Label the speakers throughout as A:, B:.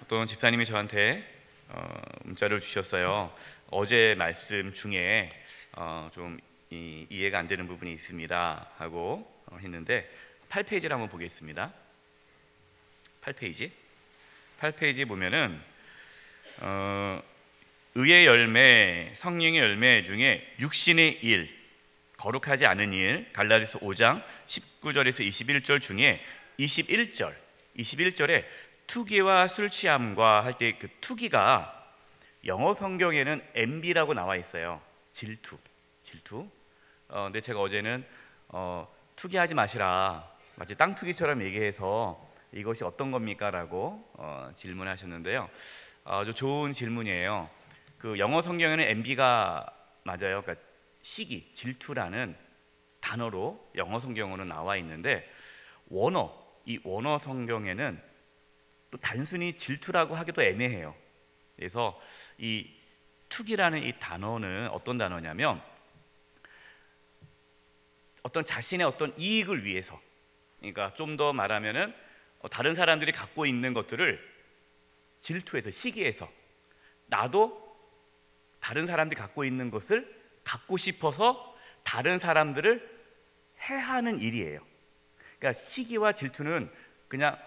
A: 어떤 집사님이 저한테 문자를 주셨어요. 어제 말씀 중에 좀 이해가 안 되는 부분이 있습니다 하고 했는데 8페이지를 한번 보겠습니다. 8페이지 보면은 의의 열매, 성령의 열매 중에 육신의 일, 거룩하지 않은 일, 갈라디아서 5장 19절에서 21절 중에 21절에 투기와 술 취함과 할 때 그 투기가 영어 성경에는 envy라고 나와 있어요. 질투. 근데 제가 어제는 투기하지 마시라, 마치 땅 투기처럼 얘기해서 이것이 어떤 겁니까? 라고 질문하셨는데요. 아주 좋은 질문이에요. 그 영어 성경에는 envy가 맞아요. 그러니까 시기, 질투라는 단어로 영어 성경으로 나와 있는데 이 원어 성경에는 또 단순히 질투라고 하기도 애매해요. 그래서 이 투기라는 이 단어는 어떤 단어냐면 어떤 자신의 어떤 이익을 위해서, 그러니까 좀 더 말하면은 다른 사람들이 갖고 있는 것들을 질투해서, 시기해서 나도 다른 사람들이 갖고 있는 것을 갖고 싶어서 다른 사람들을 해하는 일이에요. 그러니까 시기와 질투는 그냥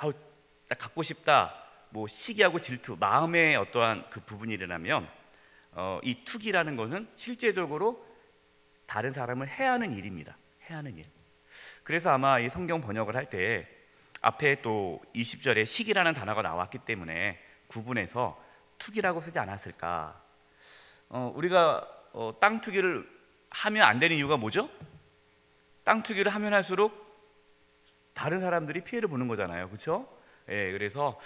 A: 나 갖고 싶다, 뭐 시기하고 질투, 마음의 어떠한 그 부분이라면 이 투기라는 것은 실제적으로 다른 사람을 해하는 일입니다. 해하는 일. 그래서 아마 이 성경 번역을 할 때 앞에 또 20절에 시기라는 단어가 나왔기 때문에 구분해서 투기라고 쓰지 않았을까. 우리가 땅 투기를 하면 안 되는 이유가 뭐죠? 땅 투기를 하면 할수록 다른 사람들이 피해를 보는 거잖아요, 그렇죠? 예, 그래서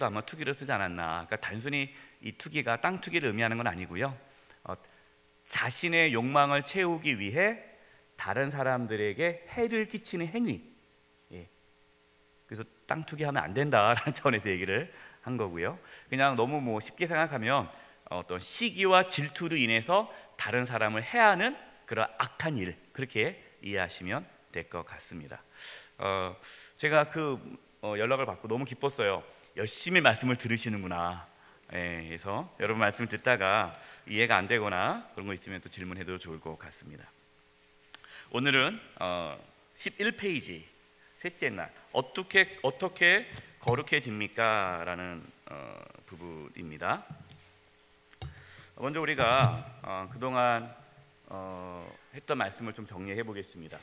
A: 아마 투기를 쓰지 않았나. 그러니까 단순히 이 투기가 땅 투기를 의미하는 건 아니고요. 자신의 욕망을 채우기 위해 다른 사람들에게 해를 끼치는 행위. 예. 그래서 땅 투기하면 안 된다라는 차원에서 얘기를 한 거고요. 그냥 너무 쉽게 생각하면 어떤 시기와 질투로 인해서 다른 사람을 해하는 그런 악한 일, 그렇게 이해하시면 될 것 같습니다. 제가 연락을 받고 너무 기뻤어요. 열심히 말씀을 들으시는구나. 예, 그래서 여러분 말씀을 듣다가 이해가 안 되거나 그런 거 있으면 또 질문해도 좋을 것 같습니다. 오늘은 11페이지 셋째 날, 어떻게 거룩해집니까? 라는 부분입니다. 먼저 우리가 그동안 했던 말씀을 좀 정리해 보겠습니다.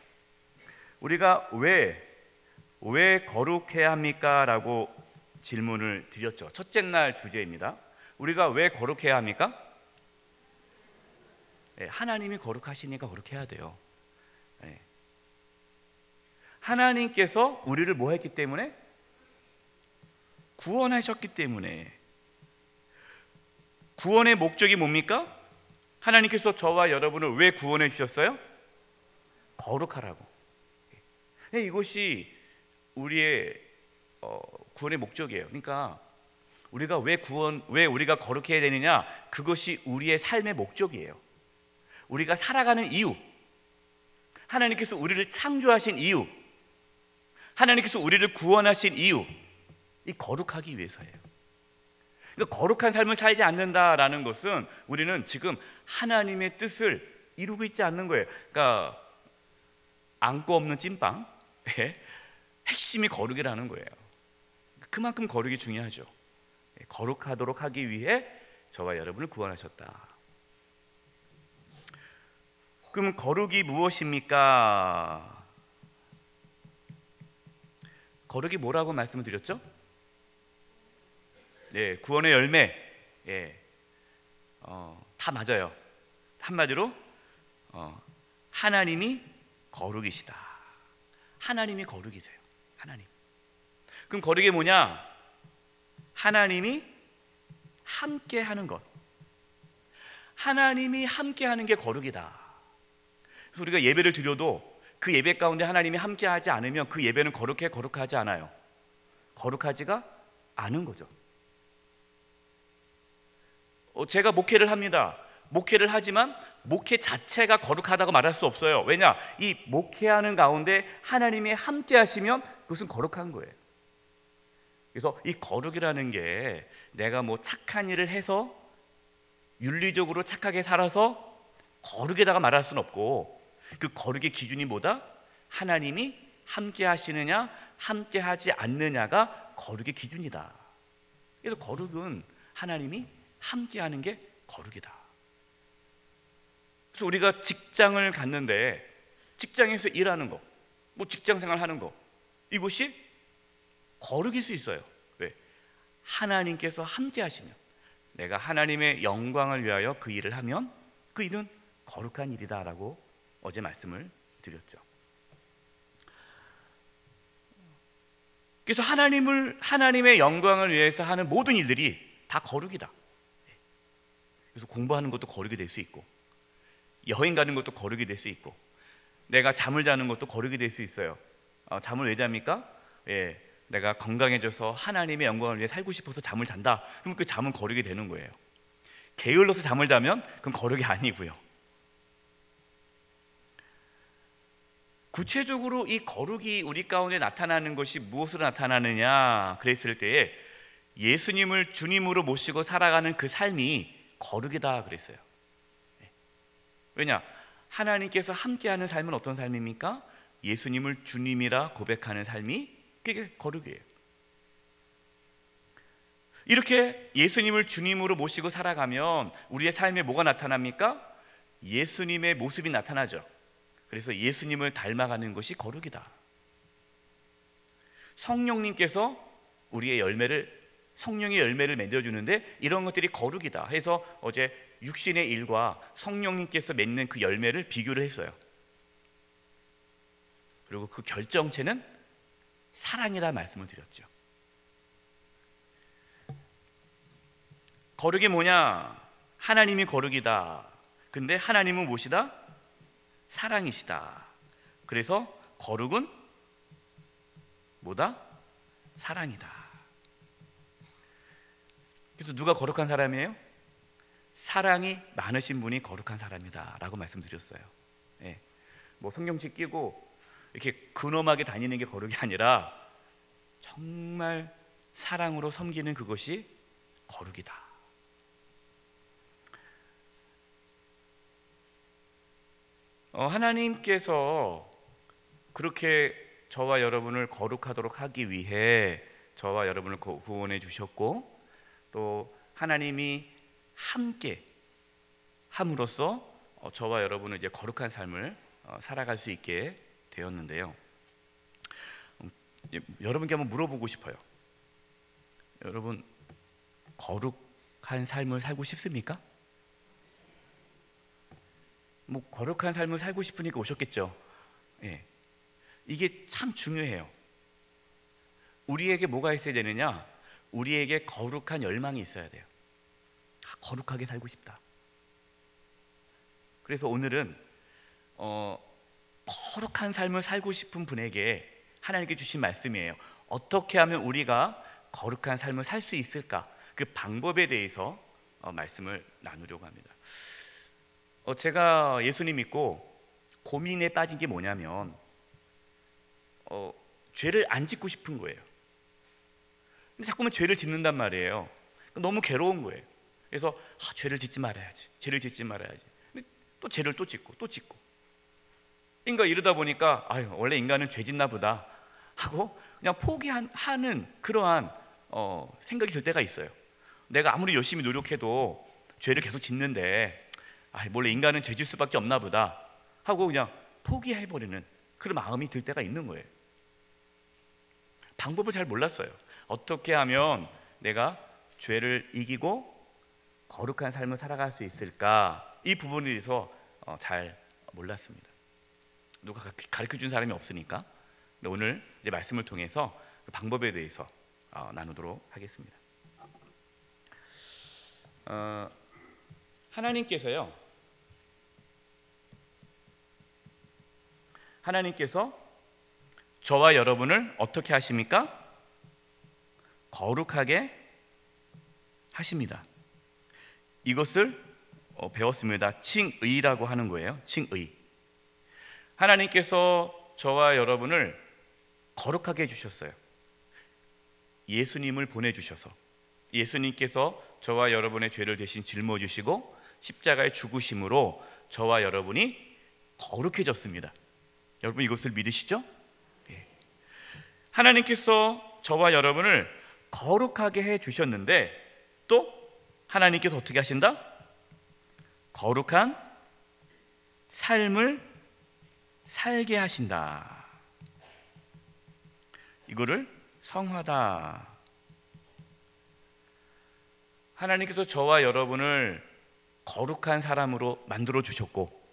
A: 우리가 왜 거룩해야 합니까? 라고 질문을 드렸죠. 첫째 날 주제입니다. 우리가 왜 거룩해야 합니까? 네, 하나님이 거룩하시니까 거룩해야 돼요. 네. 하나님께서 우리를 뭐 했기 때문에? 구원하셨기 때문에. 구원의 목적이 뭡니까? 하나님께서 저와 여러분을 왜 구원해 주셨어요? 거룩하라고. 네, 이것이 우리의 구원의 목적이에요. 그러니까 우리가 왜 우리가 거룩해야 되느냐? 그것이 우리의 삶의 목적이에요. 우리가 살아가는 이유, 하나님께서 우리를 창조하신 이유, 하나님께서 우리를 구원하신 이유, 이 거룩하기 위해서예요. 그러니까 거룩한 삶을 살지 않는다라는 것은 우리는 지금 하나님의 뜻을 이루고 있지 않는 거예요. 그러니까 안고 없는 찐빵, 핵심이 거룩이라는 거예요. 그만큼 거룩이 중요하죠. 거룩하도록 하기 위해 저와 여러분을 구원하셨다. 그럼 거룩이 무엇입니까? 거룩이 뭐라고 말씀을 드렸죠? 네, 구원의 열매. 예, 다 맞아요. 한마디로 하나님이 거룩이시다. 하나님이 거룩이세요. 하나님. 그럼 거룩이 뭐냐? 하나님이 함께 하는 것. 하나님이 함께 하는 게 거룩이다. 그래서 우리가 예배를 드려도 그 예배 가운데 하나님이 함께 하지 않으면 그 예배는 거룩하지 않아요. 거룩하지가 않은 거죠. 제가 목회를 합니다. 목회를 하지만 목회 자체가 거룩하다고 말할 수 없어요. 왜냐? 이 목회하는 가운데 하나님이 함께 하시면 그것은 거룩한 거예요. 그래서 이 거룩이라는 게 내가 뭐 착한 일을 해서 윤리적으로 착하게 살아서 거룩에다가 말할 수는 없고, 그 거룩의 기준이 뭐다? 하나님이 함께 하시느냐 함께 하지 않느냐가 거룩의 기준이다. 그래서 거룩은 하나님이 함께 하는 게 거룩이다. 그래서 우리가 직장을 갔는데 직장에서 일하는 거, 뭐 직장 생활 하는 거, 이것이 거룩일 수 있어요. 왜? 하나님께서 함께 하시면, 내가 하나님의 영광을 위하여 그 일을 하면 그 일은 거룩한 일이다 라고 어제 말씀을 드렸죠. 그래서 하나님의 영광을 위해서 하는 모든 일들이 다 거룩이다. 그래서 공부하는 것도 거룩이 될 수 있고, 여행 가는 것도 거룩이 될 수 있고, 내가 잠을 자는 것도 거룩이 될 수 있어요. 잠을 왜 잡니까? 내가 건강해져서 하나님의 영광을 위해 살고 싶어서 잠을 잔다. 그럼 그 잠은 거룩이 되는 거예요. 게을러서 잠을 자면 그건 거룩이 아니고요. 구체적으로 이 거룩이 우리 가운데 나타나는 것이 무엇으로 나타나느냐 그랬을 때에 예수님을 주님으로 모시고 살아가는 그 삶이 거룩이다 그랬어요. 왜냐? 하나님께서 함께하는 삶은 어떤 삶입니까? 예수님을 주님이라 고백하는 삶이 그게 거룩이에요. 이렇게 예수님을 주님으로 모시고 살아가면 우리의 삶에 뭐가 나타납니까? 예수님의 모습이 나타나죠. 그래서 예수님을 닮아가는 것이 거룩이다. 성령님께서 우리의 성령의 열매를 맺어주는데 이런 것들이 거룩이다 해서 어제 육신의 일과 성령님께서 맺는 그 열매를 비교를 했어요. 그리고 그 결정체는 사랑이라 말씀을 드렸죠. 거룩이 뭐냐? 하나님이 거룩이다. 근데 하나님은 무엇이다? 사랑이시다. 그래서 거룩은 뭐다? 사랑이다. 그래서 누가 거룩한 사람이에요? 사랑이 많으신 분이 거룩한 사람이다 라고 말씀드렸어요. 뭐 성경책 끼고 이렇게 근엄하게 다니는 게 거룩이 아니라 정말 사랑으로 섬기는 그것이 거룩이다. 하나님께서 그렇게 저와 여러분을 거룩하도록 하기 위해 저와 여러분을 구원해 주셨고, 또 하나님이 함께 함으로써 저와 여러분은 이제 거룩한 삶을 살아갈 수 있게 되었는데요. 여러분께 한번 물어보고 싶어요. 여러분, 거룩한 삶을 살고 싶습니까? 뭐 거룩한 삶을 살고 싶으니까 오셨겠죠. 이게 참 중요해요. 우리에게 뭐가 있어야 되느냐? 우리에게 거룩한 열망이 있어야 돼요. 거룩하게 살고 싶다. 그래서 오늘은 거룩한 삶을 살고 싶은 분에게 하나님께 주신 말씀이에요. 어떻게 하면 우리가 거룩한 삶을 살 수 있을까? 그 방법에 대해서 말씀을 나누려고 합니다. 제가 예수님 믿고 고민에 빠진 게 뭐냐면 죄를 안 짓고 싶은 거예요. 근데 자꾸만 죄를 짓는단 말이에요. 너무 괴로운 거예요. 그래서 죄를 짓지 말아야지, 죄를 짓지 말아야지. 근데 또 죄를 또 짓고 또 짓고. 그러니까 이러다 보니까 원래 인간은 죄 짓나 보다 하고 그냥 포기하는 그러한 생각이 들 때가 있어요. 내가 아무리 열심히 노력해도 죄를 계속 짓는데 원래 인간은 죄 짓을 수밖에 없나 보다 하고 그냥 포기해버리는 그런 마음이 들 때가 있는 거예요. 방법을 잘 몰랐어요. 어떻게 하면 내가 죄를 이기고 거룩한 삶을 살아갈 수 있을까? 이 부분에 대해서 잘 몰랐습니다. 누가 가르쳐준 사람이 없으니까. 근데 오늘 이제 말씀을 통해서 그 방법에 대해서 나누도록 하겠습니다. 하나님께서 저와 여러분을 어떻게 하십니까? 거룩하게 하십니다. 이것을 배웠습니다. 칭의라고 하는 거예요. 칭의. 하나님께서 저와 여러분을 거룩하게 해주셨어요. 예수님을 보내주셔서 예수님께서 저와 여러분의 죄를 대신 짊어지시고 십자가의 죽으심으로 저와 여러분이 거룩해졌습니다. 여러분 이것을 믿으시죠? 예. 하나님께서 저와 여러분을 거룩하게 해주셨는데 또 하나님께서 어떻게 하신다? 거룩한 삶을 살게 하신다. 이거를 성화다. 하나님께서 저와 여러분을 거룩한 사람으로 만들어 주셨고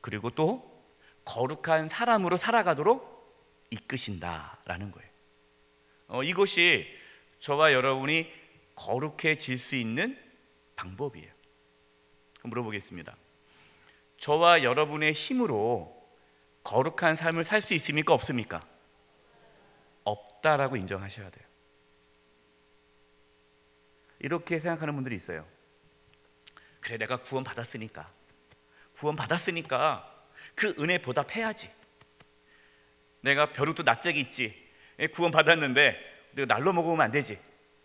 A: 그리고 또 거룩한 사람으로 살아가도록 이끄신다라는 거예요. 이것이 저와 여러분이 거룩해질 수 있는 방법이에요. 물어보겠습니다. 저와 여러분의 힘으로 거룩한 삶을 살 수 있습니까? 없습니까? 없다라고 인정하셔야 돼요. 이렇게 생각하는 분들이 있어요. 그래, 내가 구원 받았으니까 그 은혜 보답해야지. 내가 벼룩도 낯짝이 있지. 구원 받았는데 내가 날로 먹으면 안 되지.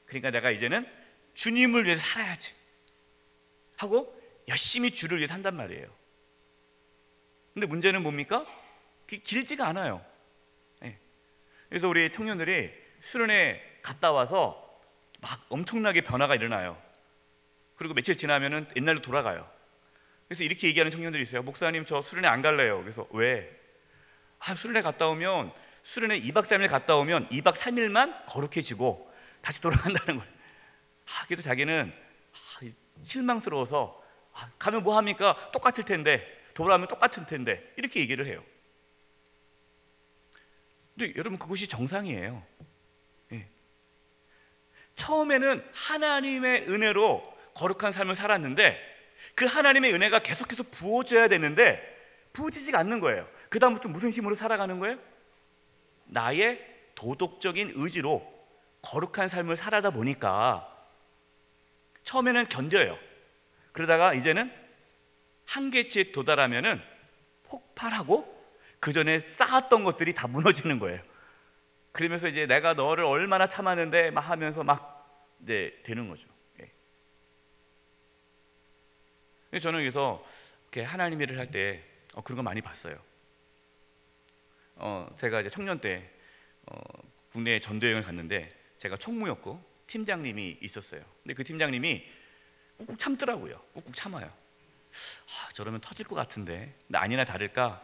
A: 그러니까 내가 이제는 주님을 위해서 살아야지 하고 열심히 주를 위해 산단 말이에요. 근데 문제는 뭡니까? 그게 길지가 않아요. 그래서 우리 청년들이 수련회 갔다 와서 막 엄청나게 변화가 일어나요. 그리고 며칠 지나면은 옛날로 돌아가요. 그래서 이렇게 얘기하는 청년들이 있어요. 목사님, 저 수련회 안 갈래요. 그래서 왜? 수련회 갔다 오면 수련회 2박 3일 갔다 오면 2박 3일만 거룩해지고 다시 돌아간다는 거예요. 그래서 자기는 실망스러워서 가면 뭐 합니까? 똑같을 텐데, 돌아오면 똑같을 텐데 이렇게 얘기를 해요. 근데 여러분 그것이 정상이에요. 처음에는 하나님의 은혜로 거룩한 삶을 살았는데 그 하나님의 은혜가 계속해서 부어져야 되는데 부어지지가 않는 거예요. 그 다음부터 무슨 힘으로 살아가는 거예요? 나의 도덕적인 의지로 거룩한 삶을 살아다 보니까 처음에는 견뎌요. 그러다가 이제는 한계치에 도달하면은 폭발하고 그 전에 쌓았던 것들이 다 무너지는 거예요. 그러면서 이제 내가 너를 얼마나 참았는데 막 하면서 막 이제 되는 거죠. 저는 여기서 이렇게 하나님 일을 할 때 그런 거 많이 봤어요. 제가 이제 청년 때 국내 전도 여행을 갔는데 제가 총무였고 팀장님이 있었어요. 근데 그 팀장님이 꾹꾹 참더라고요. 꾹꾹 참아요. 저러면 터질 것 같은데. 근데 아니나 다를까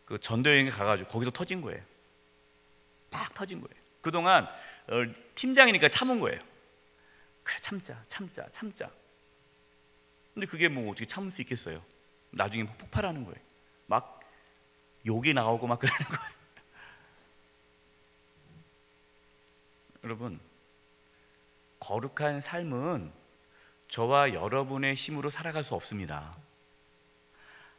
A: 그 전도 여행에 가가지고 거기서 터진 거예요. 팍 터진 거예요. 그동안 팀장이니까 참은 거예요. 그래, 참자. 근데 그게 뭐 어떻게 참을 수 있겠어요? 나중에 폭발하는 거예요. 막 욕이 나오고 막 그러는 거예요. 여러분, 거룩한 삶은 저와 여러분의 힘으로 살아갈 수 없습니다.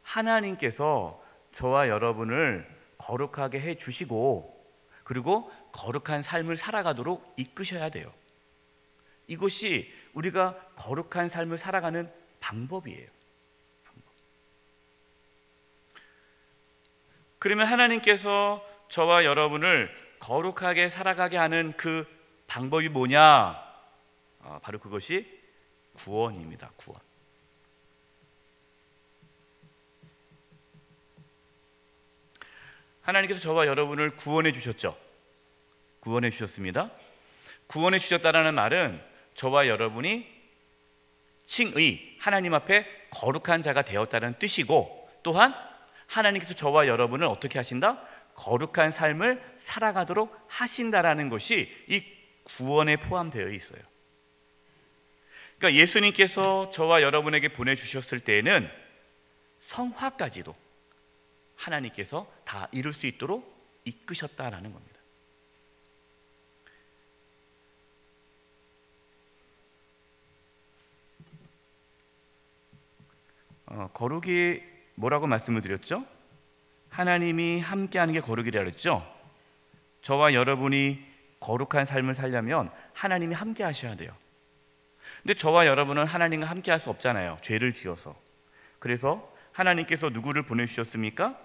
A: 하나님께서 저와 여러분을 거룩하게 해주시고 그리고 거룩한 삶을 살아가도록 이끄셔야 돼요. 이것이 우리가 거룩한 삶을 살아가는 방법이에요. 그러면 하나님께서 저와 여러분을 거룩하게 살아가게 하는 그 방법이 뭐냐? 바로 그것이 구원입니다. 구원. 하나님께서 저와 여러분을 구원해 주셨죠. 구원해 주셨습니다. 구원해 주셨다라는 말은 저와 여러분이 칭의, 하나님 앞에 거룩한 자가 되었다는 뜻이고, 또한 하나님께서 저와 여러분을 어떻게 하신다? 거룩한 삶을 살아가도록 하신다라는 것이 이 구원에 포함되어 있어요. 그러니까 예수님께서 저와 여러분에게 보내주셨을 때에는 성화까지도 하나님께서 다 이룰 수 있도록 이끄셨다라는 겁니다. 거룩이 뭐라고 말씀을 드렸죠? 하나님이 함께하는 게 거룩이라 그랬죠? 저와 여러분이 거룩한 삶을 살려면 하나님이 함께 하셔야 돼요. 근데 저와 여러분은 하나님과 함께 할 수 없잖아요. 죄를 지어서. 그래서 하나님께서 누구를 보내주셨습니까?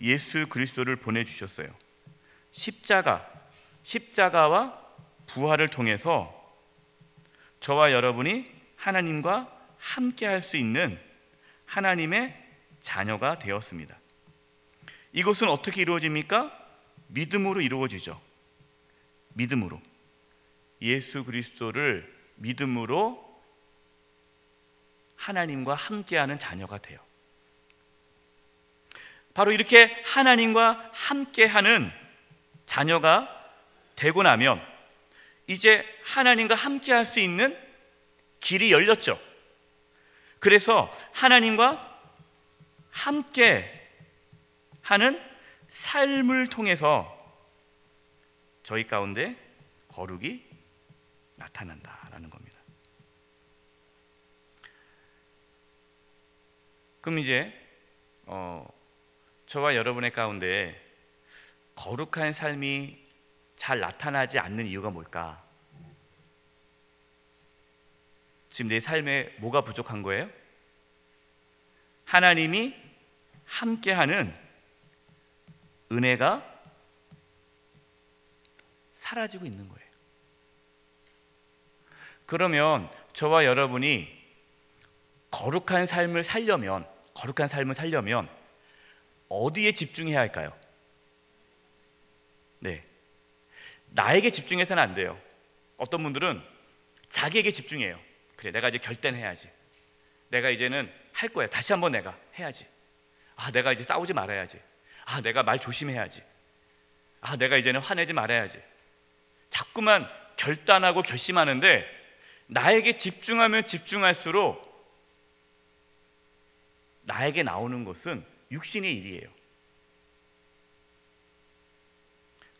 A: 예수 그리스도를 보내주셨어요. 십자가와 부활을 통해서 저와 여러분이 하나님과 함께 할 수 있는 하나님의 자녀가 되었습니다. 이것은 어떻게 이루어집니까? 믿음으로 이루어지죠. 믿음으로. 예수 그리스도를 믿음으로 하나님과 함께하는 자녀가 돼요. 바로 이렇게 하나님과 함께하는 자녀가 되고 나면 이제 하나님과 함께할 수 있는 길이 열렸죠. 그래서 하나님과 함께하는 삶을 통해서 저희 가운데 거룩이 나타난다라는 겁니다. 그럼 이제 저와 여러분의 가운데 거룩한 삶이 잘 나타나지 않는 이유가 뭘까? 지금 내 삶에 뭐가 부족한 거예요? 하나님이 함께하는 은혜가 사라지고 있는 거예요. 그러면 저와 여러분이 거룩한 삶을 살려면 어디에 집중해야 할까요? 네, 나에게 집중해서는 안 돼요. 어떤 분들은 자기에게 집중해요. 그래, 내가 이제 결단을 해야지. 내가 이제는 할 거야. 다시 한번 내가 해야지. 내가 이제 싸우지 말아야지. 내가 말 조심해야지. 내가 이제는 화내지 말아야지. 자꾸만 결단하고 결심하는데 나에게 집중하면 집중할수록 나에게 나오는 것은 육신의 일이에요.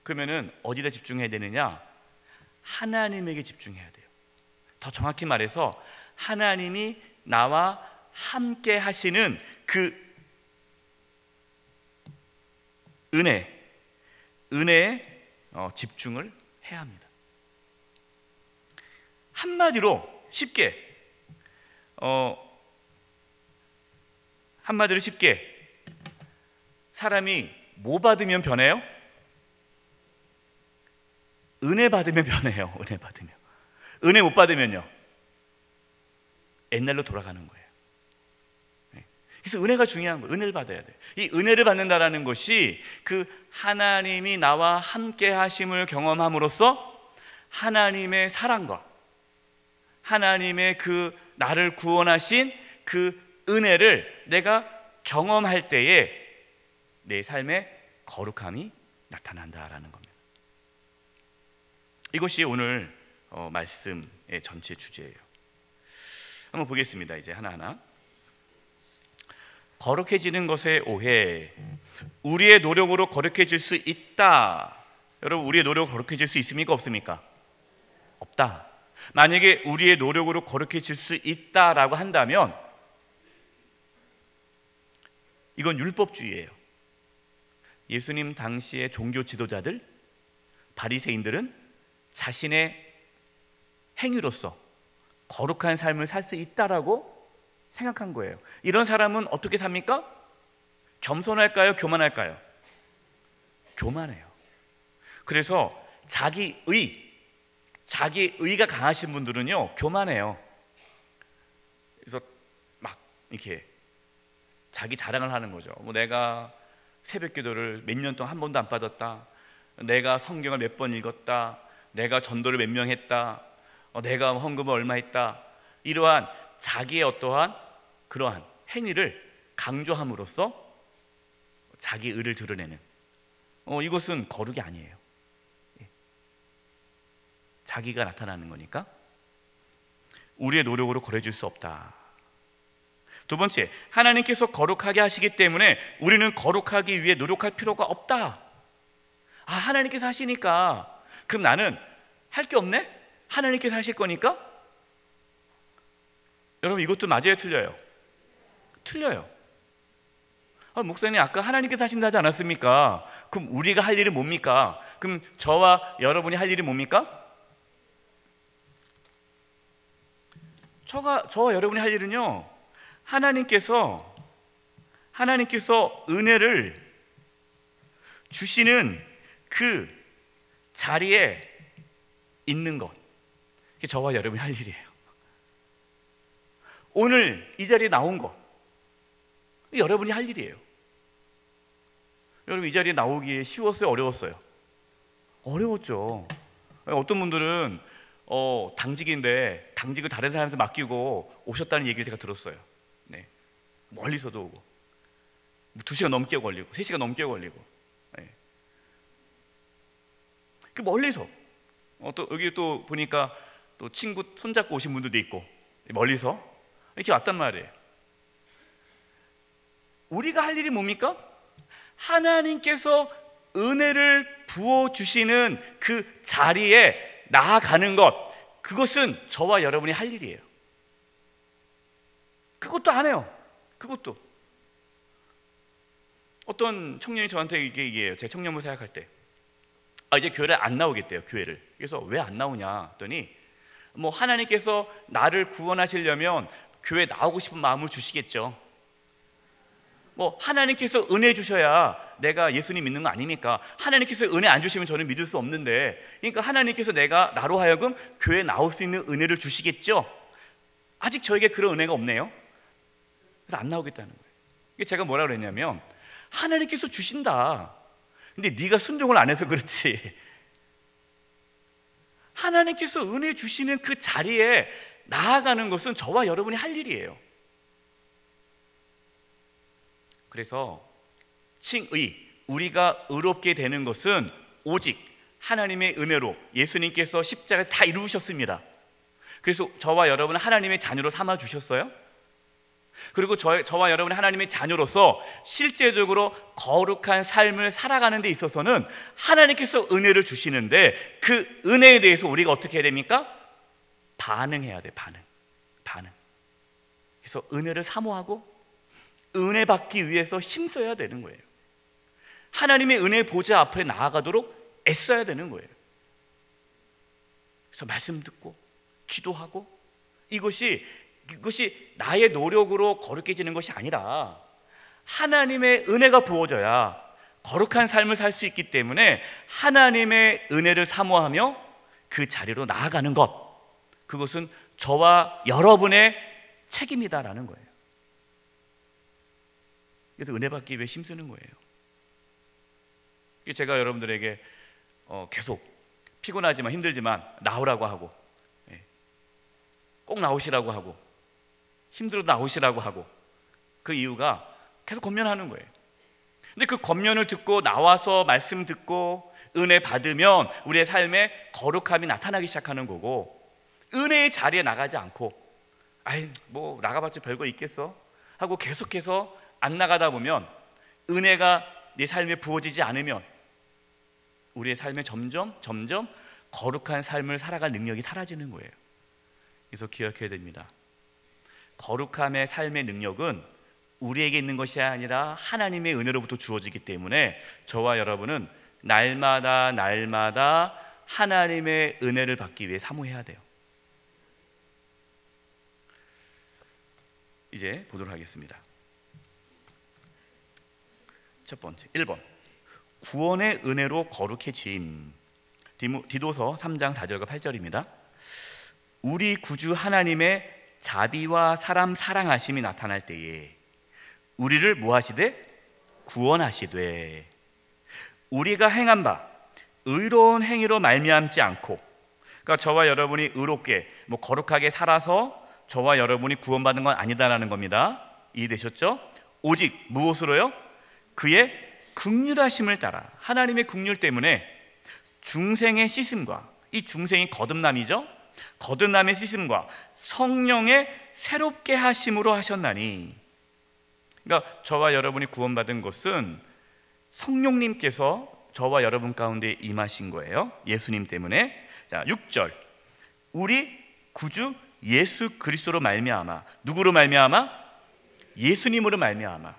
A: 그러면은 어디다 집중해야 되느냐? 하나님에게 집중해야 돼요. 더 정확히 말해서 하나님이 나와 함께 하시는 그 은혜에 집중을 해야 합니다. 한마디로 쉽게 사람이 뭐 받으면 변해요? 은혜 받으면 변해요. 은혜 못 받으면요, 옛날로 돌아가는 거예요. 그래서 은혜가 중요한 거예요. 은혜를 받아야 돼요. 이 은혜를 받는다라는 것이 그 하나님이 나와 함께 하심을 경험함으로써 하나님의 사랑과 하나님의 그 나를 구원하신 그 은혜를 내가 경험할 때에 내 삶의 거룩함이 나타난다라는 겁니다. 이것이 오늘 말씀의 전체 주제예요. 한번 보겠습니다. 이제 하나하나. 거룩해지는 것의 오해. 우리의 노력으로 거룩해질 수 있다. 여러분, 우리의 노력으로 거룩해질 수 있습니까? 없습니까? 없다. 만약에 우리의 노력으로 거룩해질 수 있다라고 한다면 이건 율법주의예요. 예수님 당시의 종교 지도자들, 바리새인들은 자신의 행위로서 거룩한 삶을 살 수 있다라고 생각한 거예요. 이런 사람은 어떻게 삽니까? 겸손할까요? 교만할까요? 교만해요. 그래서 자기의가 강하신 분들은요, 교만해요. 그래서 막 이렇게 자기 자랑을 하는 거죠. 내가 새벽 기도를 몇 년 동안 한 번도 안 빠졌다. 내가 성경을 몇 번 읽었다. 내가 전도를 몇 명 했다. 내가 헌금을 얼마 했다. 이러한 자기의 어떠한 그러한 행위를 강조함으로써 자기 의를 드러내는 이것은 거룩이 아니에요. 자기가 나타나는 거니까 우리의 노력으로 거룩해질 수 없다. 두 번째, 하나님께서 거룩하게 하시기 때문에 우리는 거룩하기 위해 노력할 필요가 없다. 하나님께서 하시니까 그럼 나는 할 게 없네? 하나님께서 하실 거니까? 여러분, 이것도 맞아요, 틀려요? 틀려요. 목사님, 아까 하나님께서 하신다 하지 않았습니까? 그럼 우리가 할 일이 뭡니까? 그럼 저와 여러분이 할 일이 뭡니까? 저와 여러분이 할 일은요, 하나님께서 은혜를 주시는 그 자리에 있는 것, 그게 저와 여러분이 할 일이에요. 오늘 이 자리에 나온 것, 여러분이 할 일이에요. 여러분, 이 자리에 나오기에 쉬웠어요? 어려웠어요? 어려웠죠. 어떤 분들은 당직인데 당직을 다른 사람한테 맡기고 오셨다는 얘기를 제가 들었어요. 네. 멀리서도 오고 2시간 넘게 걸리고 3시간 넘게 걸리고, 네. 그 멀리서 또 여기 또 보니까 또 친구 손잡고 오신 분들도 있고 멀리서 이렇게 왔단 말이에요. 우리가 할 일이 뭡니까? 하나님께서 은혜를 부어주시는 그 자리에 나아가는 것, 그것은 저와 여러분이 할 일이에요. 그것도 안 해요. 그것도. 어떤 청년이 저한테 이게 얘기해요. 제가 청년부 사역할 때 이제 교회를 안 나오겠대요. 교회를. 그래서 왜 안 나오냐 했더니 뭐 하나님께서 나를 구원하시려면 교회 나오고 싶은 마음을 주시겠죠. 뭐 하나님께서 은혜 주셔야 내가 예수님 믿는 거 아닙니까? 하나님께서 은혜 안 주시면 저는 믿을 수 없는데, 그러니까 하나님께서 나로 하여금 교회에 나올 수 있는 은혜를 주시겠죠. 아직 저에게 그런 은혜가 없네요. 그래서 안 나오겠다는 거예요. 제가 뭐라 그랬냐면, 하나님께서 주신다. 근데 네가 순종을 안 해서 그렇지. 하나님께서 은혜 주시는 그 자리에 나아가는 것은 저와 여러분이 할 일이에요. 그래서 칭의, 우리가 의롭게 되는 것은 오직 하나님의 은혜로 예수님께서 십자가에서 다 이루셨습니다. 그래서 저와 여러분은 하나님의 자녀로 삼아 주셨어요. 그리고 저와 여러분이 하나님의 자녀로서 실제적으로 거룩한 삶을 살아가는 데 있어서는 하나님께서 은혜를 주시는데, 그 은혜에 대해서 우리가 어떻게 해야 됩니까? 반응해야 돼. 반응. 그래서 은혜를 사모하고 은혜 받기 위해서 힘써야 되는 거예요. 하나님의 은혜 보좌 앞에 나아가도록 애써야 되는 거예요. 그래서 말씀 듣고 기도하고, 이것이 나의 노력으로 거룩해지는 것이 아니라 하나님의 은혜가 부어져야 거룩한 삶을 살 수 있기 때문에 하나님의 은혜를 사모하며 그 자리로 나아가는 것, 그것은 저와 여러분의 책임이다라는 거예요. 그래서 은혜 받기 위해 힘쓰는 거예요. 제가 여러분들에게 계속 피곤하지만 힘들지만 나오라고 하고, 꼭 나오시라고 하고, 힘들어도 나오시라고 하고, 그 이유가 계속 권면하는 거예요. 근데 그 권면을 듣고 나와서 말씀 듣고 은혜 받으면 우리의 삶에 거룩함이 나타나기 시작하는 거고, 은혜의 자리에 나가지 않고 뭐 나가봤자 별거 있겠어 하고 계속해서 안 나가다 보면, 은혜가 내 삶에 부어지지 않으면 우리의 삶에 점점 거룩한 삶을 살아갈 능력이 사라지는 거예요. 그래서 기억해야 됩니다. 거룩함의 삶의 능력은 우리에게 있는 것이 아니라 하나님의 은혜로부터 주어지기 때문에 저와 여러분은 날마다 하나님의 은혜를 받기 위해 사모해야 돼요. 이제 보도록 하겠습니다. 첫 번째, 1번, 구원의 은혜로 거룩해짐. 디도서 3장 4절과 8절입니다. 우리 구주 하나님의 자비와 사람 사랑하심이 나타날 때에 우리를 뭐하시되? 구원하시되, 우리가 행한 바 의로운 행위로 말미암지 않고, 그러니까 저와 여러분이 의롭게 거룩하게 살아서 저와 여러분이 구원받은 건 아니다라는 겁니다. 이해되셨죠? 오직 무엇으로요? 그의 긍휼하심을 따라, 하나님의 긍휼 때문에 중생의 씻음과, 이 중생이 거듭남이죠. 거듭남의 씻음과 성령의 새롭게 하심으로 하셨나니, 그러니까 저와 여러분이 구원받은 것은 성령님께서 저와 여러분 가운데 임하신 거예요. 예수님 때문에. 자, 6절, 우리 구주 예수 그리스도로 말미암아, 누구로 말미암아? 예수님으로 말미암아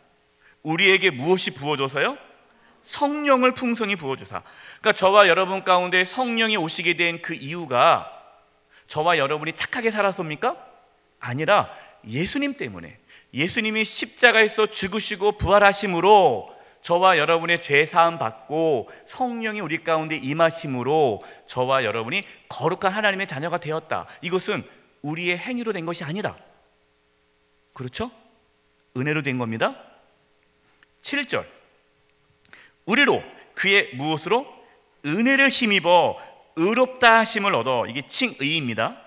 A: 우리에게 무엇이 부어져서요? 성령을 풍성히 부어주사. 그러니까 저와 여러분 가운데 성령이 오시게 된 그 이유가 저와 여러분이 착하게 살아서입니까? 아니라 예수님 때문에, 예수님이 십자가에서 죽으시고 부활하심으로 저와 여러분의 죄 사함 받고 성령이 우리 가운데 임하심으로 저와 여러분이 거룩한 하나님의 자녀가 되었다. 이것은 우리의 행위로 된 것이 아니라, 그렇죠? 은혜로 된 겁니다. 7절, 우리로 그의 무엇으로? 은혜를 힘입어 의롭다 하심을 얻어, 이게 칭의입니다.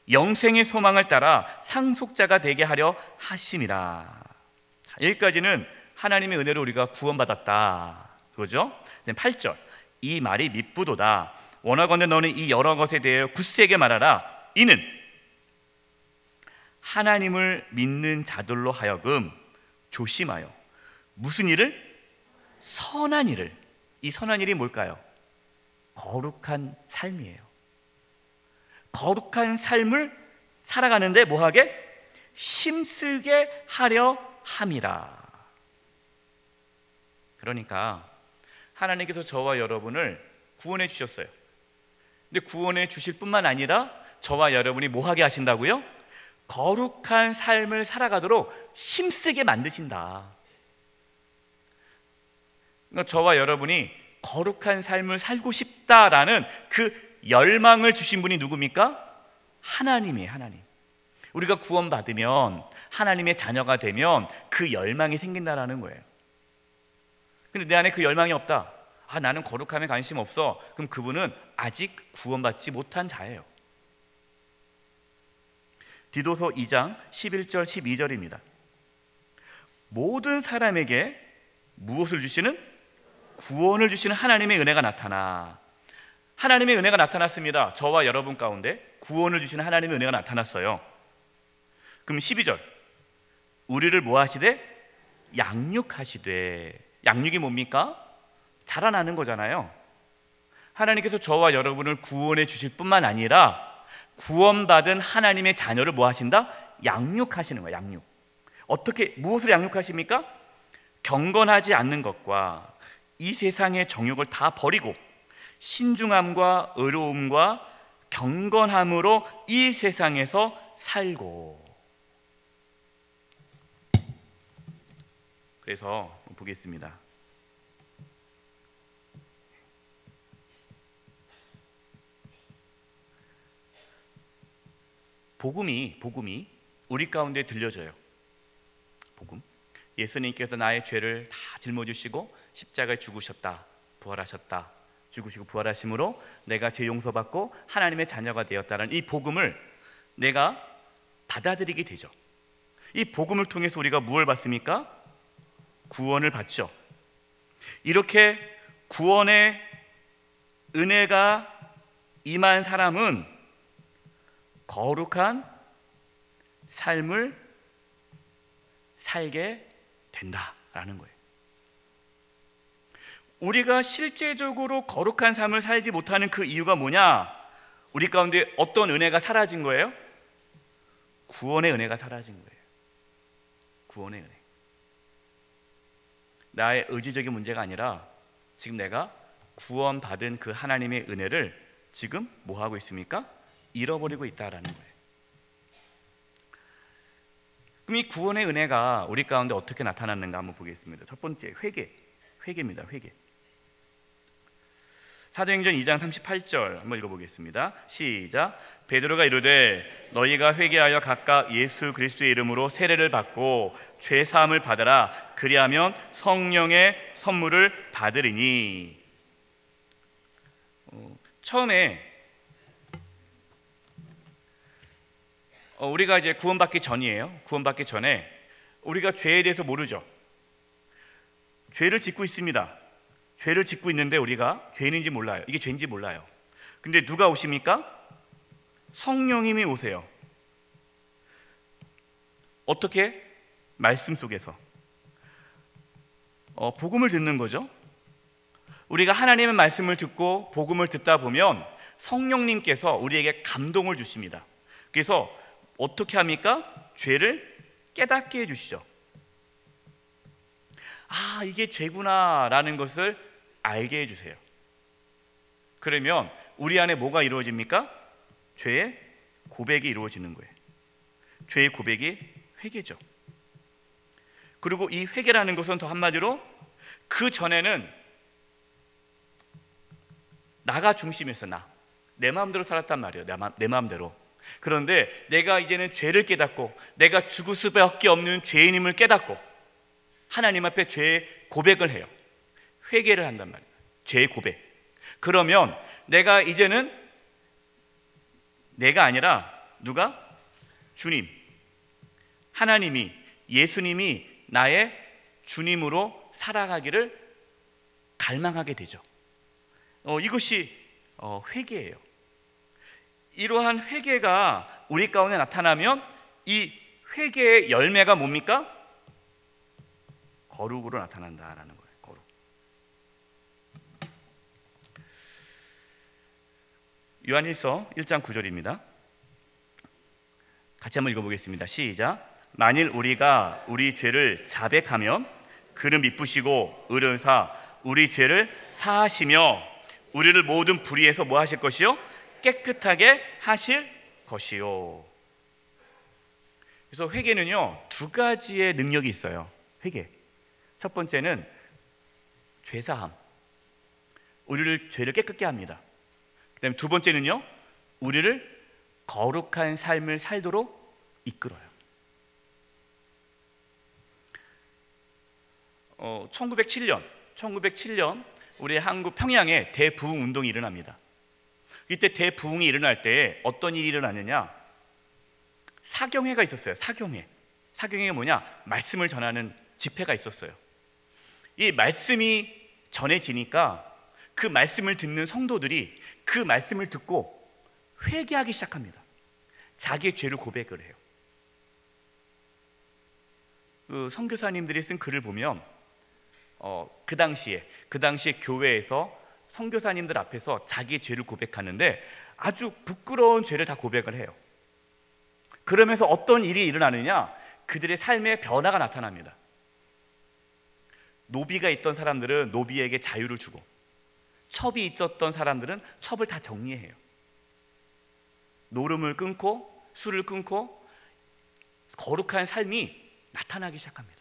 A: 영생의 소망을 따라 상속자가 되게 하려 하심이라. 여기까지는 하나님의 은혜로 우리가 구원받았다, 그거죠? 8절, 이 말이 밉부도다. 원하건대 너는 이 여러 것에 대해 굳세게 말하라. 이는 하나님을 믿는 자들로 하여금 조심하여 무슨 일을? 선한 일을. 이 선한 일이 뭘까요? 거룩한 삶이에요. 거룩한 삶을 살아가는데 뭐하게? 힘쓰게 하려 함이라. 그러니까 하나님께서 저와 여러분을 구원해 주셨어요. 근데 구원해 주실 뿐만 아니라 저와 여러분이 뭐하게 하신다고요? 거룩한 삶을 살아가도록 힘쓰게 만드신다. 그러니까 저와 여러분이 거룩한 삶을 살고 싶다라는 그 열망을 주신 분이 누굽니까? 하나님이에요. 하나님. 우리가 구원받으면, 하나님의 자녀가 되면 그 열망이 생긴다라는 거예요. 근데 내 안에 그 열망이 없다. 나는 거룩함에 관심 없어. 그럼 그분은 아직 구원받지 못한 자예요. 디도서 2장 11절 12절입니다. 모든 사람에게 무엇을 주시는? 구원을 주시는 하나님의 은혜가 나타나. 하나님의 은혜가 나타났습니다. 저와 여러분 가운데 구원을 주시는 하나님의 은혜가 나타났어요. 그럼 12절, 우리를 뭐 하시되? 양육하시되. 양육이 뭡니까? 자라나는 거잖아요. 하나님께서 저와 여러분을 구원해 주실 뿐만 아니라 구원받은 하나님의 자녀를 뭐 하신다? 양육하시는 거예요. 양육. 어떻게, 무엇을 양육하십니까? 경건하지 않는 것과 이 세상의 정욕을 다 버리고 신중함과 의로움과 경건함으로 이 세상에서 살고. 그래서 보겠습니다. 복음이 우리 가운데 들려져요. 복음. 예수님께서 나의 죄를 다 짊어지시고 십자가에 죽으셨다, 부활하셨다. 죽으시고 부활하심으로 내가 죄 용서받고 하나님의 자녀가 되었다는 이 복음을 내가 받아들이게 되죠. 이 복음을 통해서 우리가 무엇을 받습니까? 구원을 받죠. 이렇게 구원의 은혜가 임한 사람은 거룩한 삶을 살게 된다라는 거예요. 우리가 실제적으로 거룩한 삶을 살지 못하는 그 이유가 뭐냐? 우리 가운데 어떤 은혜가 사라진 거예요? 구원의 은혜가 사라진 거예요. 구원의 은혜. 나의 의지적인 문제가 아니라 지금 내가 구원받은 그 하나님의 은혜를 지금 뭐 하고 있습니까? 잃어버리고 있다라는 거예요. 그럼 이 구원의 은혜가 우리 가운데 어떻게 나타났는가 한번 보겠습니다. 첫 번째, 회개입니다. 회개. 사도행전 2장 38절 한번 읽어보겠습니다. 시작. 베드로가 이르되 너희가 회개하여 각각 예수 그리스도의 이름으로 세례를 받고 죄 사함을 받으라. 그리하면 성령의 선물을 받으리니. 처음에 우리가 이제 구원받기 전이에요. 구원받기 전에 우리가 죄에 대해서 모르죠. 죄를 짓고 있습니다. 죄를 짓고 있는데 우리가 죄인인지 몰라요. 이게 죄인지 몰라요. 근데 누가 오십니까? 성령님이 오세요. 어떻게? 말씀 속에서 복음을 듣는 거죠. 우리가 하나님의 말씀을 듣고 복음을 듣다 보면 성령님께서 우리에게 감동을 주십니다. 그래서 어떻게 합니까? 죄를 깨닫게 해주시죠. 이게 죄구나 라는 것을 알게 해주세요. 그러면 우리 안에 뭐가 이루어집니까? 죄의 고백이 이루어지는 거예요. 죄의 고백이 회개죠. 그리고 이 회개라는 것은 더 한마디로 그 전에는 나가 중심이었어. 내 마음대로 살았단 말이에요. 내 마음대로. 그런데 내가 이제는 죄를 깨닫고 내가 죽을 수밖에 없는 죄인임을 깨닫고 하나님 앞에 죄의 고백을 해요. 회개를 한단 말이에요. 죄의 고백. 그러면 내가 이제는 내가 아니라 누가? 주님, 하나님이, 예수님이 나의 주님으로 살아가기를 갈망하게 되죠. 이것이 회개예요. 이러한 회개가 우리 가운데 나타나면 이 회개의 열매가 뭡니까? 거룩으로 나타난다라는 거예요. 거룩. 요한일서 1장 9절입니다. 같이 한번 읽어보겠습니다. 시작. 만일 우리가 우리 죄를 자백하면 그는 미쁘시고 의로사 우리 죄를 사하시며 우리를 모든 불의에서 뭐 하실 것이요? 깨끗하게 하실 것이요. 그래서 회개는요, 두 가지의 능력이 있어요. 회개. 첫 번째는 죄사함. 우리를 죄를 깨끗게 합니다. 그다음에 두 번째는요, 우리를 거룩한 삶을 살도록 이끌어요. 1907년 우리 한국 평양에 대부흥 운동이 일어납니다. 이때 대부흥이 일어날 때 어떤 일이 일어나느냐? 사경회가 있었어요. 사경회가 뭐냐? 말씀을 전하는 집회가 있었어요. 이 말씀이 전해지니까 그 말씀을 듣는 성도들이 그 말씀을 듣고 회개하기 시작합니다. 자기의 죄를 고백을 해요. 그 선교사님들이 쓴 글을 보면 그 당시에 교회에서 선교사님들 앞에서 자기의 죄를 고백하는데 아주 부끄러운 죄를 다 고백을 해요. 그러면서 어떤 일이 일어나느냐? 그들의 삶의 변화가 나타납니다. 노비가 있던 사람들은 노비에게 자유를 주고, 첩이 있었던 사람들은 첩을 다 정리해요. 노름을 끊고 술을 끊고 거룩한 삶이 나타나기 시작합니다.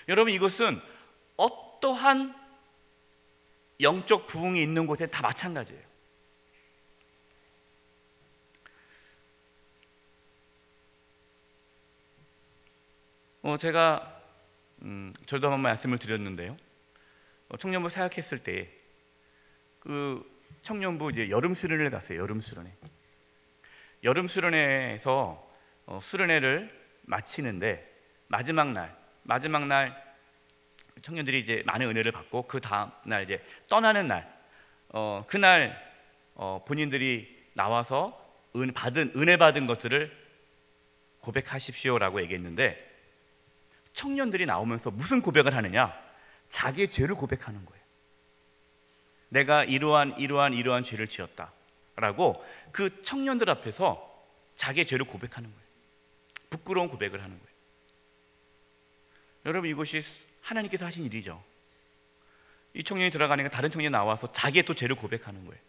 A: 여러분, 이것은 어떠한 영적 부흥이 있는 곳에 다 마찬가지예요. 제가 저도 한번 말씀을 드렸는데요. 청년부 사역했을 때 그 청년부 이제 여름 수련회를 갔어요. 여름 수련회에서 수련회를 마치는데 마지막 날 청년들이 이제 많은 은혜를 받고 그 다음 날 이제 떠나는 날, 그날 본인들이 나와서 은혜 받은 것들을 고백하십시오라고 얘기했는데, 청년들이 나오면서 무슨 고백을 하느냐? 자기의 죄를 고백하는 거예요. 내가 이러한 죄를 지었다라고 그 청년들 앞에서 자기의 죄를 고백하는 거예요. 부끄러운 고백을 하는 거예요. 여러분, 이것이 하나님께서 하신 일이죠. 이 청년이 들어가니까 다른 청년이 나와서 자기의 또 죄를 고백하는 거예요.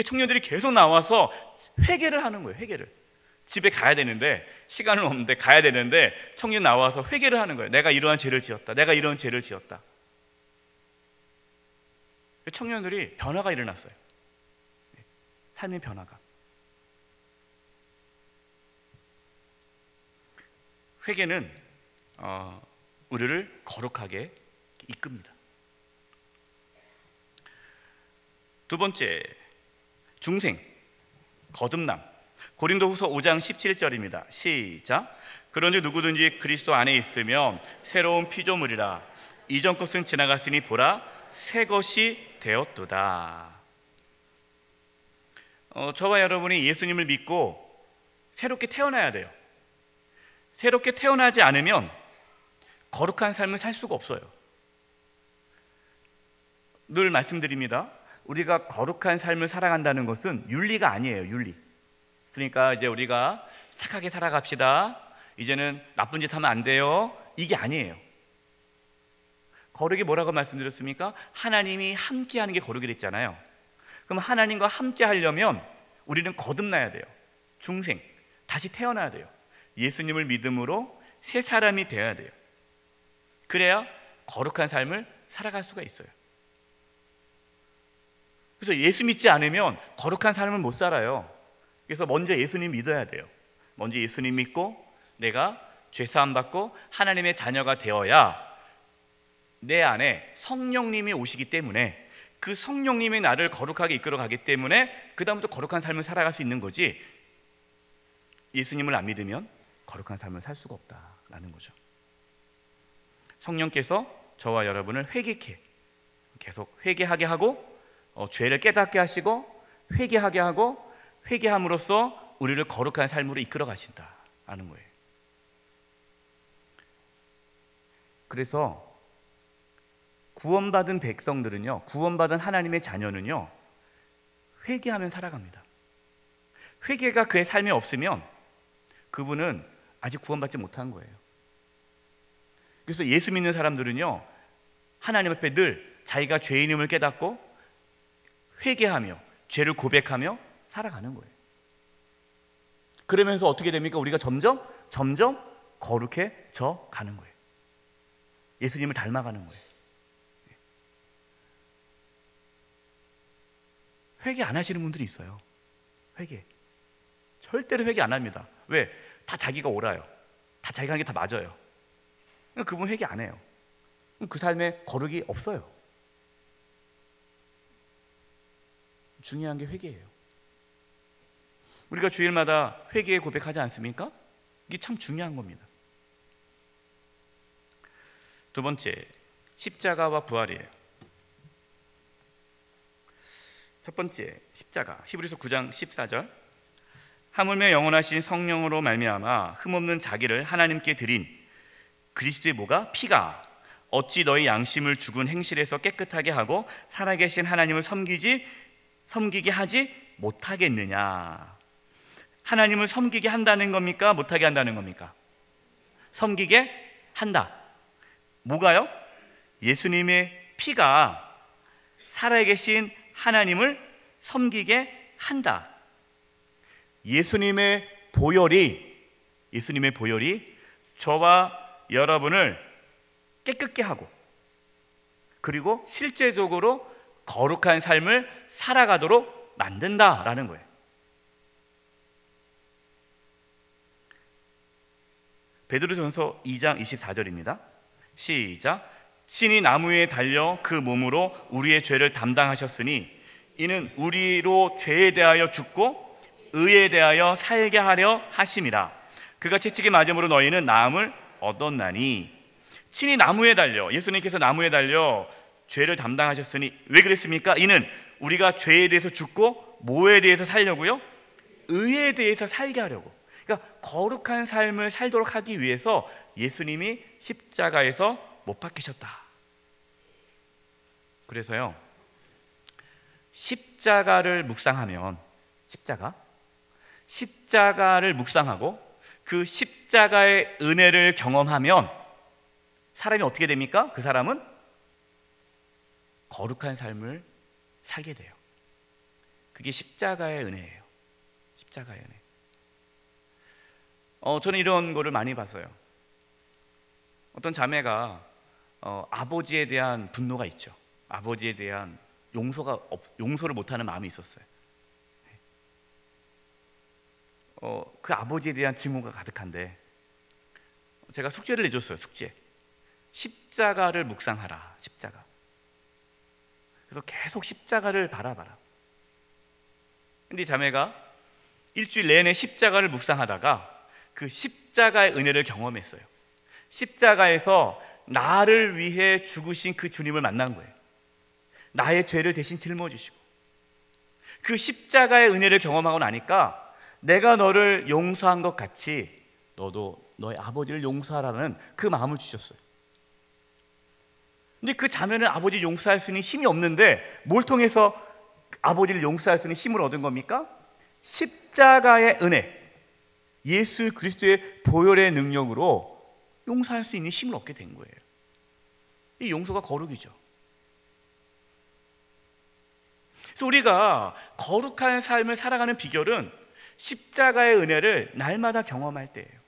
A: 청년들이 계속 나와서 회개를 하는 거예요. 회개를. 집에 가야 되는데, 시간은 없는데 가야 되는데 청년 나와서 회개를 하는 거예요. 내가 이러한 죄를 지었다. 내가 이런 죄를 지었다. 청년들이 변화가 일어났어요. 삶의 변화가. 회개는 우리를 거룩하게 이끕니다. 두 번째, 중생, 거듭남. 고린도후서 5장 17절입니다. 시작. 그런지 누구든지 그리스도 안에 있으면 새로운 피조물이라. 이전 것은 지나갔으니 보라, 새 것이 되었도다. 저와 여러분이 예수님을 믿고 새롭게 태어나야 돼요. 새롭게 태어나지 않으면 거룩한 삶을 살 수가 없어요. 늘 말씀드립니다. 우리가 거룩한 삶을 살아간다는 것은 윤리가 아니에요. 윤리. 그러니까 이제 우리가 착하게 살아갑시다. 이제는 나쁜 짓 하면 안 돼요. 이게 아니에요. 거룩이 뭐라고 말씀드렸습니까? 하나님이 함께 하는 게 거룩이 됐잖아요. 그럼 하나님과 함께 하려면 우리는 거듭나야 돼요. 중생, 다시 태어나야 돼요. 예수님을 믿음으로 새 사람이 되어야 돼요. 그래야 거룩한 삶을 살아갈 수가 있어요. 그래서 예수 믿지 않으면 거룩한 삶을 못 살아요. 그래서 먼저 예수님 믿어야 돼요. 먼저 예수님 믿고 내가 죄사함 받고 하나님의 자녀가 되어야 내 안에 성령님이 오시기 때문에, 그 성령님이 나를 거룩하게 이끌어 가기 때문에 그 다음부터 거룩한 삶을 살아갈 수 있는 거지, 예수님을 안 믿으면 거룩한 삶을 살 수가 없다라는 거죠. 성령께서 저와 여러분을 계속 회개하게 하고 죄를 깨닫게 하시고 회개하게 하고 회개함으로써 우리를 거룩한 삶으로 이끌어 가신다라는 거예요. 그래서 구원받은 백성들은요, 구원받은 하나님의 자녀는요, 회개하면 살아갑니다. 회개가 그의 삶에 없으면 그분은 아직 구원받지 못한 거예요. 그래서 예수 믿는 사람들은요, 하나님 앞에 늘 자기가 죄인임을 깨닫고 회개하며 죄를 고백하며 살아가는 거예요. 그러면서 어떻게 됩니까? 우리가 점점 거룩해져 가는 거예요. 예수님을 닮아가는 거예요. 회개 안 하시는 분들이 있어요. 절대로 회개 안 합니다. 왜? 다 자기가 옳아요. 다 자기가 하는 게 다 맞아요. 그러니까 그분 회개 안 해요. 그 삶에 거룩이 없어요. 중요한 게 회개예요. 우리가 주일마다 회개의 고백하지 않습니까? 이게 참 중요한 겁니다. 두 번째, 십자가와 부활이에요. 첫 번째, 십자가. 히브리서 9장 14절. 하물며 영원하신 성령으로 말미암아 흠없는 자기를 하나님께 드린 그리스도의 뭐가? 피가 어찌 너희 양심을 죽은 행실에서 깨끗하게 하고 살아계신 하나님을 섬기게 하지 못하겠느냐. 하나님을 섬기게 한다는 겁니까? 못하게 한다는 겁니까? 섬기게 한다. 뭐가요? 예수님의 피가 살아계신 하나님을 섬기게 한다. 예수님의 보혈이 저와 여러분을 깨끗게 하고, 그리고 실제적으로 거룩한 삶을 살아가도록 만든다라는 거예요. 베드로전서 2장 24절입니다. 시작. 친히 나무에 달려 그 몸으로 우리의 죄를 담당하셨으니 이는 우리로 죄에 대하여 죽고 의에 대하여 살게 하려 하심이라. 그가 채찍에 맞음으로 너희는 나음을 얻었나니. 친히 나무에 달려, 예수님께서 나무에 달려 죄를 담당하셨으니 왜 그랬습니까? 이는 우리가 죄에 대해서 죽고 뭐에 대해서 살려고요? 의에 대해서 살게 하려고. 그러니까 거룩한 삶을 살도록 하기 위해서 예수님이 십자가에서 못 박히셨다. 그래서요, 십자가를 묵상하면, 십자가를 묵상하고 그 십자가의 은혜를 경험하면 사람이 어떻게 됩니까? 그 사람은 거룩한 삶을 살게 돼요. 그게 십자가의 은혜예요. 십자가의 은혜. 저는 이런 거를 많이 봤어요. 어떤 자매가 아버지에 대한 분노가 있죠. 아버지에 대한 용서를 못하는 마음이 있었어요. 그 아버지에 대한 증오가 가득한데 제가 숙제를 내줬어요. 숙제. 십자가를 묵상하라. 십자가. 그래서 계속 십자가를 바라봐라. 근데 자매가 일주일 내내 십자가를 묵상하다가 그 십자가의 은혜를 경험했어요. 십자가에서 나를 위해 죽으신 그 주님을 만난 거예요. 나의 죄를 대신 짊어지시고, 그 십자가의 은혜를 경험하고 나니까 내가 너를 용서한 것 같이 너도 너의 아버지를 용서하라는 그 마음을 주셨어요. 근데 그 자매는 아버지를 용서할 수 있는 힘이 없는데 뭘 통해서 아버지를 용서할 수 있는 힘을 얻은 겁니까? 십자가의 은혜, 예수 그리스도의 보혈의 능력으로 용서할 수 있는 힘을 얻게 된 거예요. 이 용서가 거룩이죠. 그래서 우리가 거룩한 삶을 살아가는 비결은 십자가의 은혜를 날마다 경험할 때예요.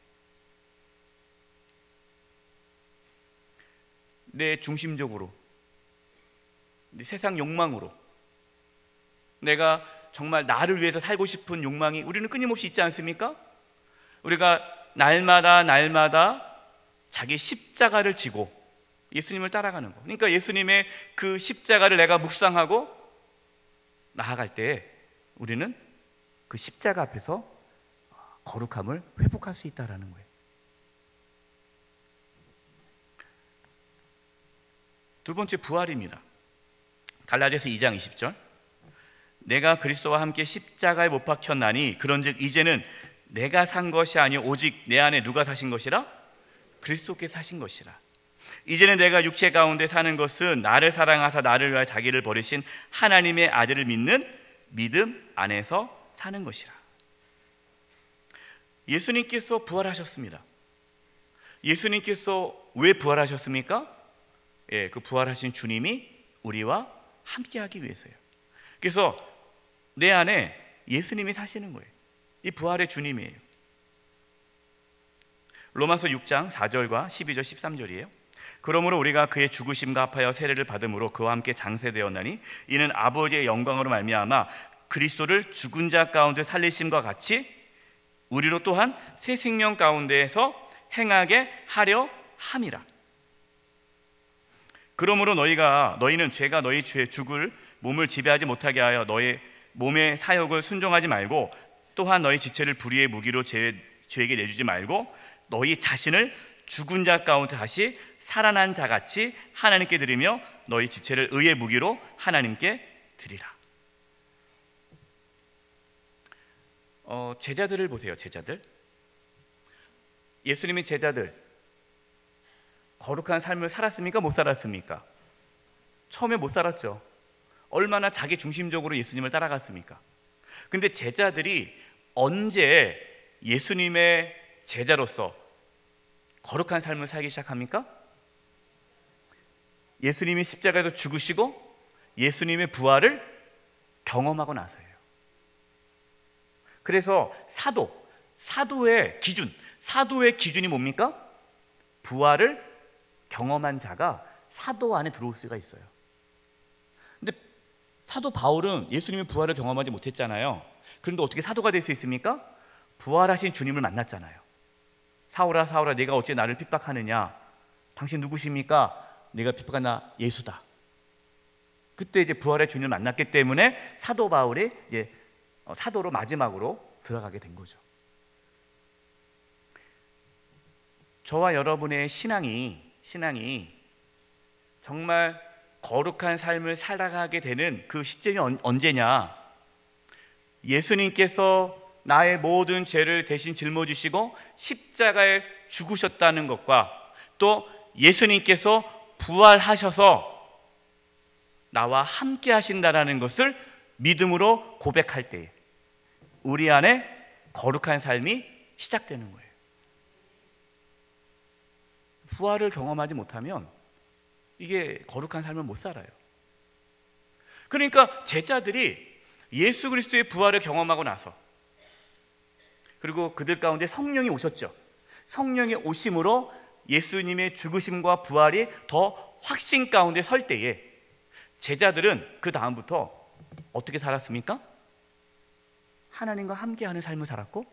A: 내 중심적으로 세상 욕망으로, 내가 정말 나를 위해서 살고 싶은 욕망이 우리는 끊임없이 있지 않습니까? 우리가 날마다 자기 십자가를 지고 예수님을 따라가는 거. 그러니까 예수님의 그 십자가를 내가 묵상하고 나아갈 때 우리는 그 십자가 앞에서 거룩함을 회복할 수 있다는 거예요. 두 번째, 부활입니다. 갈라디아서 2장 20절. 내가 그리스도와 함께 십자가에 못 박혔나니 그런즉 이제는 내가 산 것이 아니요 오직 내 안에 누가 사신 것이라? 그리스도께서 사신 것이라. 이제는 내가 육체 가운데 사는 것은 나를 사랑하사 나를 위하여 자기를 버리신 하나님의 아들을 믿는 믿음 안에서 사는 것이라. 예수님께서 부활하셨습니다. 예수님께서 왜 부활하셨습니까? 그 부활하신 주님이 우리와 함께하기 위해서요. 그래서 내 안에 예수님이 사시는 거예요. 이 부활의 주님이에요. 로마서 6장 4절과 12절 13절이에요. 그러므로 우리가 그의 죽으심과 합하여 세례를 받음으로 그와 함께 장세되었나니 이는 아버지의 영광으로 말미암아 그리스도를 죽은 자 가운데 살리심과 같이 우리로 또한 새 생명 가운데에서 행하게 하려 함이라. 그러므로 너희는 죄가 너희 죄 죽을 몸을 지배하지 못하게 하여 너희 몸의 사욕을 순종하지 말고 또한 너희 지체를 불의의 무기로 죄에게 내주지 말고 너희 자신을 죽은 자 가운데 다시 살아난 자같이 하나님께 드리며 너희 지체를 의의 무기로 하나님께 드리라. 제자들을 보세요. 제자들, 예수님의 제자들 거룩한 삶을 살았습니까? 못 살았습니까? 처음에 못 살았죠. 얼마나 자기 중심적으로 예수님을 따라갔습니까? 근데 제자들이 언제 예수님의 제자로서 거룩한 삶을 살기 시작합니까? 예수님이 십자가에서 죽으시고 예수님의 부활을 경험하고 나서예요. 그래서 사도의 기준이 뭡니까? 부활을 경험한 자가 사도 안에 들어올 수가 있어요. 근데 사도 바울은 예수님의 부활을 경험하지 못했잖아요. 그런데 어떻게 사도가 될 수 있습니까? 부활하신 주님을 만났잖아요. 사울아 사울아 네가 어찌 나를 핍박하느냐? 당신 누구십니까? 내가 핍박한 나 예수다. 그때 이제 부활의 주님을 만났기 때문에 사도 바울이 이제 사도로 마지막으로 들어가게 된 거죠. 저와 여러분의 신앙이 정말 거룩한 삶을 살아가게 되는 그 시점이 언제냐? 예수님께서 나의 모든 죄를 대신 짊어지시고 십자가에 죽으셨다는 것과 또 예수님께서 부활하셔서 나와 함께 하신다는 것을 믿음으로 고백할 때에 우리 안에 거룩한 삶이 시작되는 거예요. 부활을 경험하지 못하면 이게 거룩한 삶을 못 살아요. 그러니까 제자들이 예수 그리스도의 부활을 경험하고 나서 그리고 그들 가운데 성령이 오셨죠. 성령이 오심으로 예수님의 죽으심과 부활이 더 확신 가운데 설 때에 제자들은 그 다음부터 어떻게 살았습니까? 하나님과 함께하는 삶을 살았고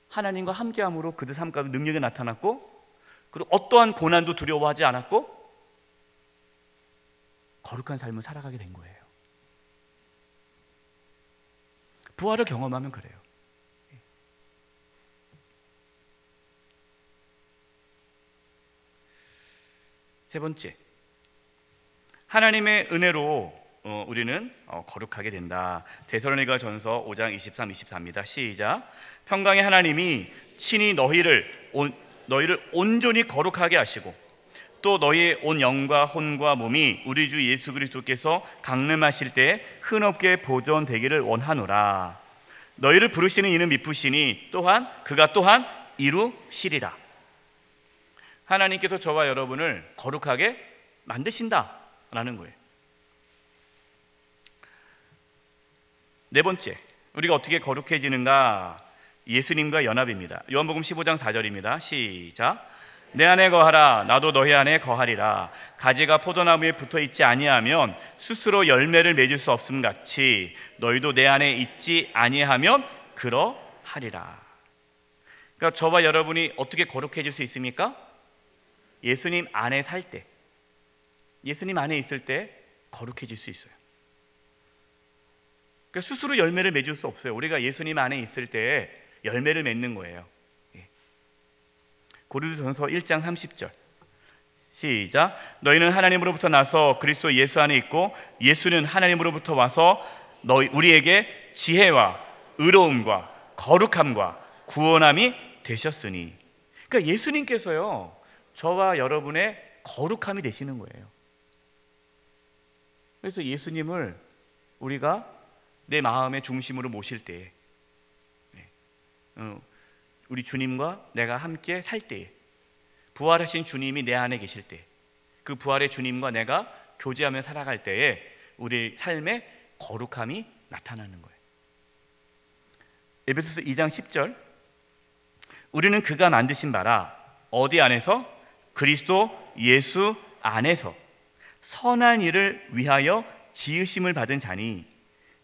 A: 하나님과 함께함으로 그들 삶 가운데 능력이 나타났고 그리고 어떠한 고난도 두려워하지 않았고 거룩한 삶을 살아가게 된 거예요. 부활을 경험하면 그래요. 세 번째, 하나님의 은혜로 우리는 거룩하게 된다. 데살로니가전서 5장 23, 24입니다. 시작. 평강의 하나님이 친히 너희를 온전히 거룩하게 하시고 또 너희의 온 영과 혼과 몸이 우리 주 예수 그리스도께서 강림하실 때에 흔없게 보존되기를 원하노라. 너희를 부르시는 이는 미쁘시니 그가 또한 이루시리라. 하나님께서 저와 여러분을 거룩하게 만드신다라는 거예요. 네 번째, 우리가 어떻게 거룩해지는가? 예수님과 연합입니다. 요한복음 15장 4절입니다. 시작. 내 안에 거하라 나도 너희 안에 거하리라. 가지가 포도나무에 붙어 있지 아니하면 스스로 열매를 맺을 수 없음 같이 너희도 내 안에 있지 아니하면 그러하리라. 그러니까 저와 여러분이 어떻게 거룩해질 수 있습니까? 예수님 안에 살 때, 예수님 안에 있을 때 거룩해질 수 있어요. 그러니까 스스로 열매를 맺을 수 없어요. 우리가 예수님 안에 있을 때 열매를 맺는 거예요. 고린도전서 1장 30절 시작. 너희는 하나님으로부터 나서 그리스도 예수 안에 있고 예수는 하나님으로부터 와서 우리에게 지혜와 의로움과 거룩함과 구원함이 되셨으니. 그러니까 예수님께서요 저와 여러분의 거룩함이 되시는 거예요. 그래서 예수님을 우리가 내 마음의 중심으로 모실 때, 우리 주님과 내가 함께 살 때, 부활하신 주님이 내 안에 계실 때, 그 부활의 주님과 내가 교제하며 살아갈 때에 우리 삶에 거룩함이 나타나는 거예요. 에베소서 2장 10절 우리는 그가 만드신 바라 어디 안에서? 그리스도 예수 안에서 선한 일을 위하여 지으심을 받은 자니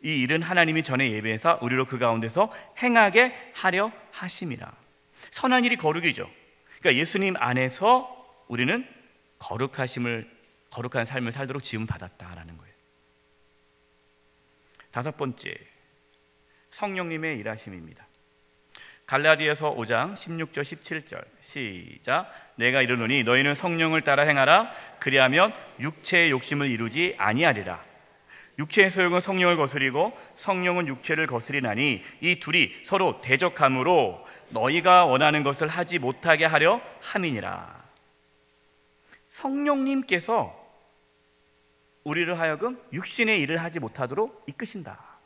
A: 이 일은 하나님이 전에 예비해서 우리로 그 가운데서 행하게 하려 하심이라. 선한 일이 거룩이죠. 그러니까 예수님 안에서 우리는 거룩한 삶을 살도록 지음 받았다라는 거예요. 다섯 번째, 성령님의 일하심입니다. 갈라디아서 5장 16절 17절 시작. 내가 이르노니 너희는 성령을 따라 행하라. 그리하면 육체의 욕심을 이루지 아니하리라. 육체의 소욕은 성령을 거스리고 성령은 육체를 거스리나니 이 둘이 서로 대적함으로 너희가 원하는 것을 하지 못하게 하려 함이니라. 성령님께서 우리를 하여금 육신의 일을 하지 못하도록 이끄신다.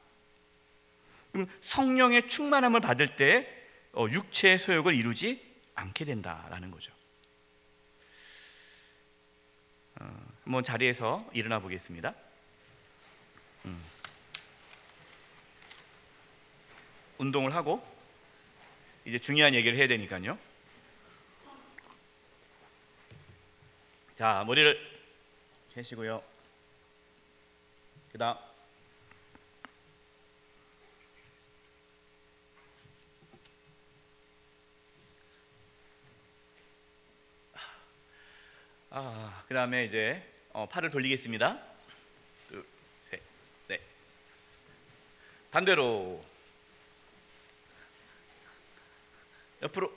A: 그럼 성령의 충만함을 받을 때 육체의 소욕을 이루지 않게 된다라는 거죠. 한번 자리에서 일어나 보겠습니다. 운동을 하고 이제 중요한 얘기를 해야 되니까요. 자, 머리를 캐시고요. 그다음 그다음에 이제 팔을 돌리겠습니다. 둘, 셋, 넷. 반대로 옆으로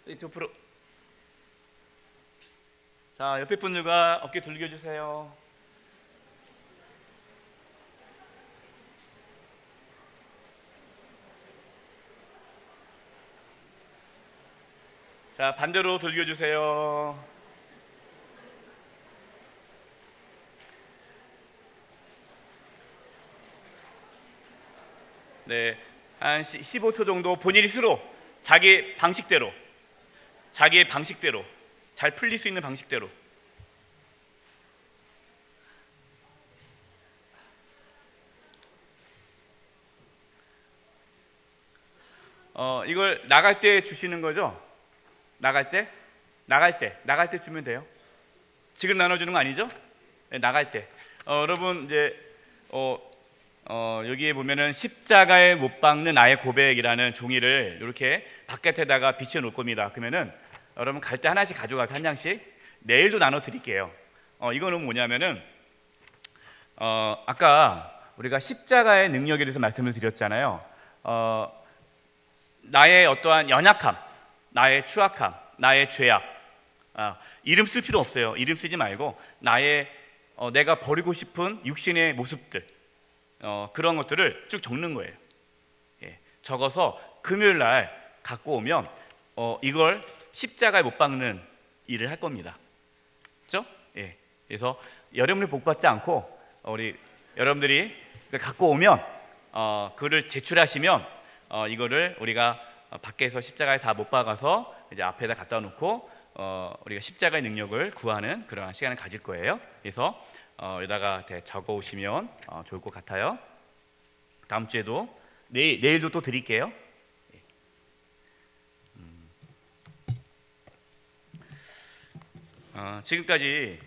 A: 옆으로. 자, 옆에 분들과 어깨 돌려주세요. 자, 반대로 돌려주세요. 네, 한 15초 정도 본인이 스스로 자기 방식대로 자기의 방식대로 잘 풀릴 수 있는 방식대로. 이걸 나갈 때 주시는 거죠? 나갈 때 주면 돼요. 지금 나눠주는 거 아니죠? 네, 나갈 때. 여러분 이제 여기에 보면은 십자가에 못 박는 나의 고백이라는 종이를 이렇게 바깥에다가 비춰 놓을 겁니다. 그러면은 여러분 갈 때 하나씩 가져가서 한 장씩 내일도 나눠 드릴게요. 이거는 뭐냐면은 아까 우리가 십자가의 능력에 대해서 말씀을 드렸잖아요. 나의 어떠한 연약함, 나의 추악함, 나의 죄악, 이름 쓸 필요 없어요. 이름 쓰지 말고 나의 내가 버리고 싶은 육신의 모습들, 그런 것들을 쭉 적는 거예요. 예, 적어서 금요일 날 갖고 오면 이걸 십자가에 못 박는 일을 할 겁니다. 그렇죠? 예, 그래서 여러분이 복 받지 않고 우리 여러분들이 갖고 오면 그를 제출하시면 이거를 우리가 밖에서 십자가에 다 못 박아서 이제 앞에다 갖다 놓고 우리가 십자가의 능력을 구하는 그런 시간을 가질 거예요. 그래서 여기다가 적어 오시면 좋을 것 같아요. 다음 주에도 내일도 또 드릴게요. 지금까지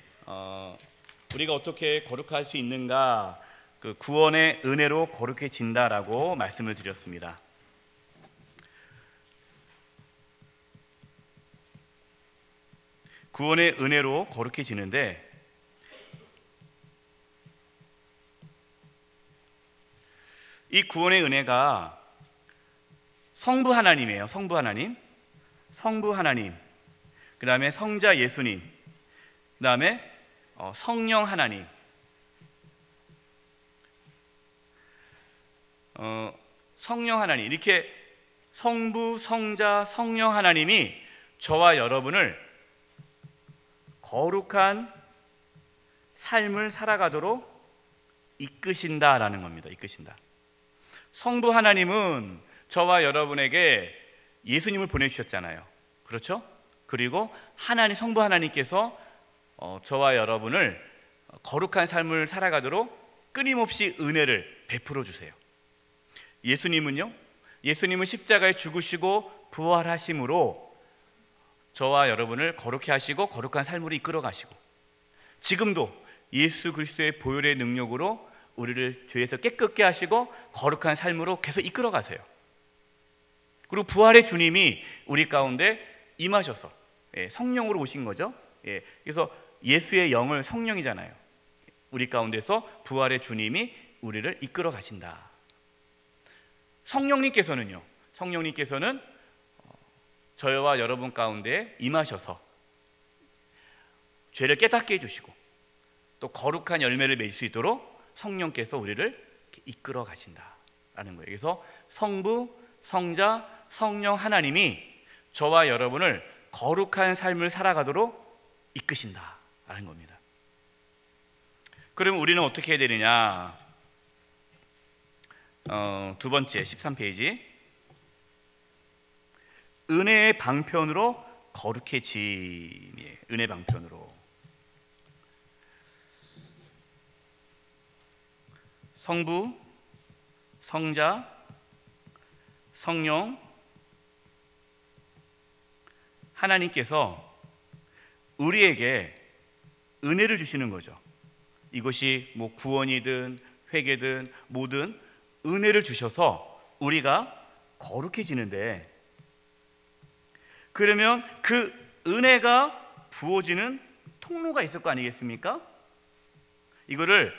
A: 우리가 어떻게 거룩할 수 있는가, 그 구원의 은혜로 거룩해진다라고 말씀을 드렸습니다. 구원의 은혜로 거룩해지는데, 이 구원의 은혜가 성부 하나님이에요. 성부 하나님, 성부 하나님, 그 다음에 성자 예수님, 그 다음에 성령 하나님. 성령 하나님, 이렇게 성부, 성자, 성령 하나님이 저와 여러분을 거룩한 삶을 살아가도록 이끄신다라는 겁니다. 이끄신다. 성부 하나님은 저와 여러분에게 예수님을 보내주셨잖아요. 그렇죠? 그리고 하나님, 성부 하나님께서 저와 여러분을 거룩한 삶을 살아가도록 끊임없이 은혜를 베풀어 주세요. 예수님은요, 예수님은 십자가에 죽으시고 부활하심으로 저와 여러분을 거룩해 하시고 거룩한 삶으로 이끌어 가시고, 지금도 예수 그리스도의 보혈의 능력으로 우리를 죄에서 깨끗게 하시고 거룩한 삶으로 계속 이끌어 가세요. 그리고 부활의 주님이 우리 가운데 임하셔서 성령으로 오신 거죠. 그래서 예수의 영을, 성령이잖아요, 우리 가운데서 부활의 주님이 우리를 이끌어 가신다. 성령님께서는요, 성령님께서는 저와 여러분 가운데 임하셔서 죄를 깨닫게 해주시고 또 거룩한 열매를 맺을 수 있도록 성령께서 우리를 이끌어 가신다라는 거예요. 그래서 성부, 성자, 성령 하나님이 저와 여러분을 거룩한 삶을 살아가도록 이끄신다라는 겁니다. 그럼 우리는 어떻게 해야 되느냐? 두 번째 13페이지, 은혜의 방편으로 거룩해짐이에요. 은혜 방편으로. 성부, 성자, 성령 하나님께서 우리에게 은혜를 주시는 거죠. 이것이 뭐 구원이든 회개든 뭐든 은혜를 주셔서 우리가 거룩해지는데, 그러면 그 은혜가 부어지는 통로가 있을 거 아니겠습니까? 이거를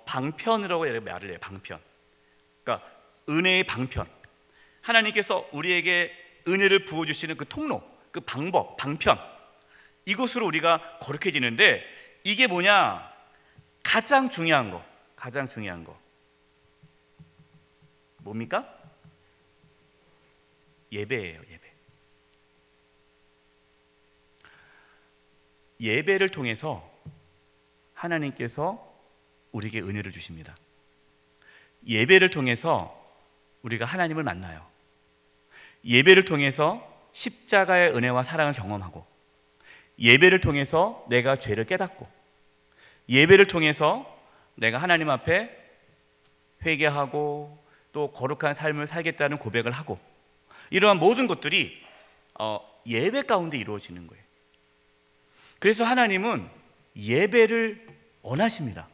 A: 방편이라고 말을 해요. 방편. 그러니까 은혜의 방편. 하나님께서 우리에게 은혜를 부어주시는 그 통로, 그 방법, 방편, 이것으로 우리가 거룩해지는데, 이게 뭐냐? 가장 중요한 거, 가장 중요한 거 뭡니까? 예배예요. 예배. 예배를 통해서 하나님께서 우리에게 은혜를 주십니다. 예배를 통해서 우리가 하나님을 만나요. 예배를 통해서 십자가의 은혜와 사랑을 경험하고, 예배를 통해서 내가 죄를 깨닫고, 예배를 통해서 내가 하나님 앞에 회개하고 또 거룩한 삶을 살겠다는 고백을 하고, 이러한 모든 것들이 예배 가운데 이루어지는 거예요. 그래서 하나님은 예배를 원하십니다.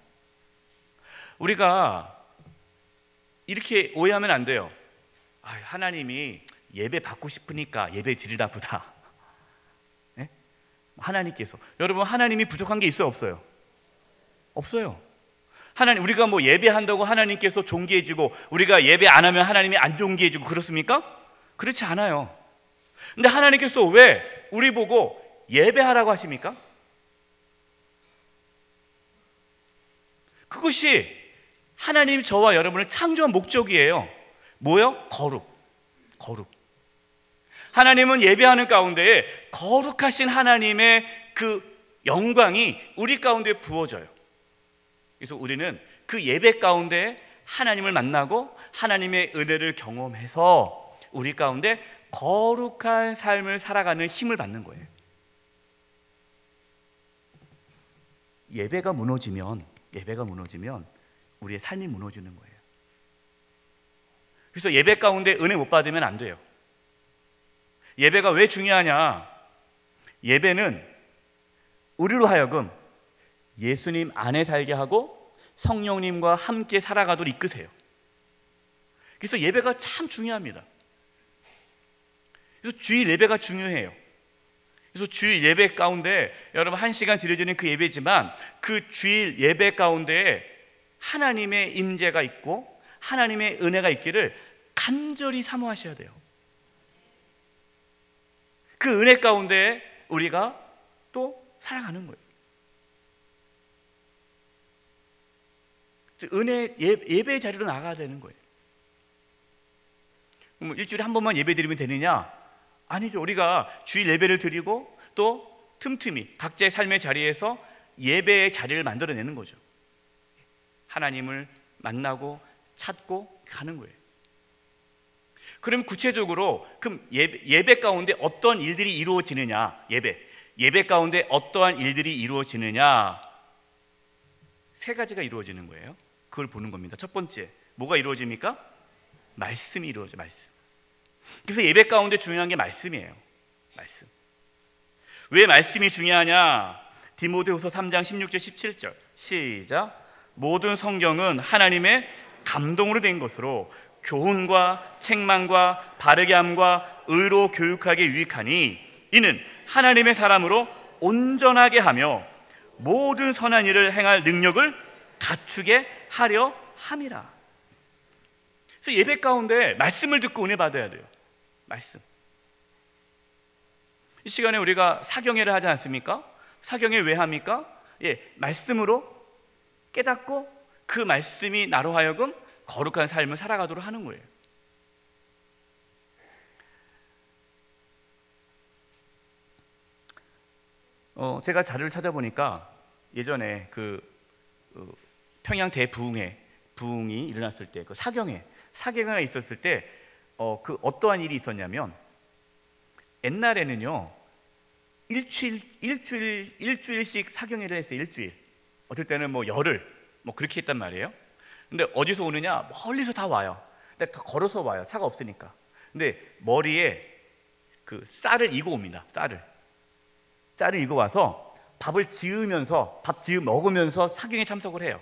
A: 우리가 이렇게 오해하면 안 돼요. 하나님이 예배 받고 싶으니까 예배 드리다 보다. 네? 하나님께서, 여러분, 하나님이 부족한 게 있어요, 없어요? 없어요. 하나님, 우리가 뭐 예배한다고 하나님께서 존귀해지고 우리가 예배 안 하면 하나님이 안 존귀해지고 그렇습니까? 그렇지 않아요. 근데 하나님께서 왜 우리 보고 예배하라고 하십니까? 그것이 하나님이 저와 여러분을 창조한 목적이에요. 뭐요? 거룩. 거룩. 하나님은 예배하는 가운데에 거룩하신 하나님의 그 영광이 우리 가운데 부어져요. 그래서 우리는 그 예배 가운데 하나님을 만나고 하나님의 은혜를 경험해서 우리 가운데 거룩한 삶을 살아가는 힘을 받는 거예요. 예배가 무너지면 우리의 삶이 무너지는 거예요. 그래서 예배 가운데 은혜 못 받으면 안 돼요. 예배가 왜 중요하냐? 예배는 우리로 하여금 예수님 안에 살게 하고 성령님과 함께 살아가도록 이끄세요. 그래서 예배가 참 중요합니다. 그래서 주일 예배가 중요해요. 그래서 주일 예배 가운데 여러분 1시간 드려지는 그 예배지만 그 주일 예배 가운데 하나님의 임재가 있고 하나님의 은혜가 있기를 간절히 사모하셔야 돼요. 그 은혜 가운데 우리가 또 살아가는 거예요. 은혜 예배의 자리로 나가야 되는 거예요. 그럼 일주일에 한 번만 예배 드리면 되느냐? 아니죠. 우리가 주일 예배를 드리고 또 틈틈이 각자의 삶의 자리에서 예배의 자리를 만들어내는 거죠. 하나님을 만나고 찾고 가는 거예요. 그럼 구체적으로 그럼 예배 가운데 어떤 일들이 이루어지느냐? 예배 가운데 어떠한 일들이 이루어지느냐? 세 가지가 이루어지는 거예요. 그걸 보는 겁니다. 첫 번째, 뭐가 이루어집니까? 말씀이 이루어져요. 말씀. 그래서 예배 가운데 중요한 게 말씀이에요. 말씀. 왜 말씀이 중요하냐? 디모데후서 3장 16절 17절 시작. 모든 성경은 하나님의 감동으로 된 것으로 교훈과 책망과 바르게 함과 의로 교육하기에 유익하니 이는 하나님의 사람으로 온전하게 하며 모든 선한 일을 행할 능력을 갖추게 하려 함이라. 그래서 예배 가운데 말씀을 듣고 은혜 받아야 돼요. 말씀. 이 시간에 우리가 사경회를 하지 않습니까? 사경회 왜 합니까? 말씀으로 깨닫고 그 말씀이 나로 하여금 거룩한 삶을 살아가도록 하는 거예요. 제가 자료를 찾아보니까 예전에 평양 부흥이 일어났을 때 그 사경회가 있었을 때 어떠한 일이 있었냐면 옛날에는요 일주일씩 사경회를 했어요. 일주일. 어떨 때는 열흘 그렇게 했단 말이에요. 근데 어디서 오느냐? 멀리서 다 와요. 근데 걸어서 와요. 차가 없으니까. 근데 머리에 그 쌀을 이고 옵니다. 쌀을 이고 와서 밥 먹으면서 사경에 참석을 해요.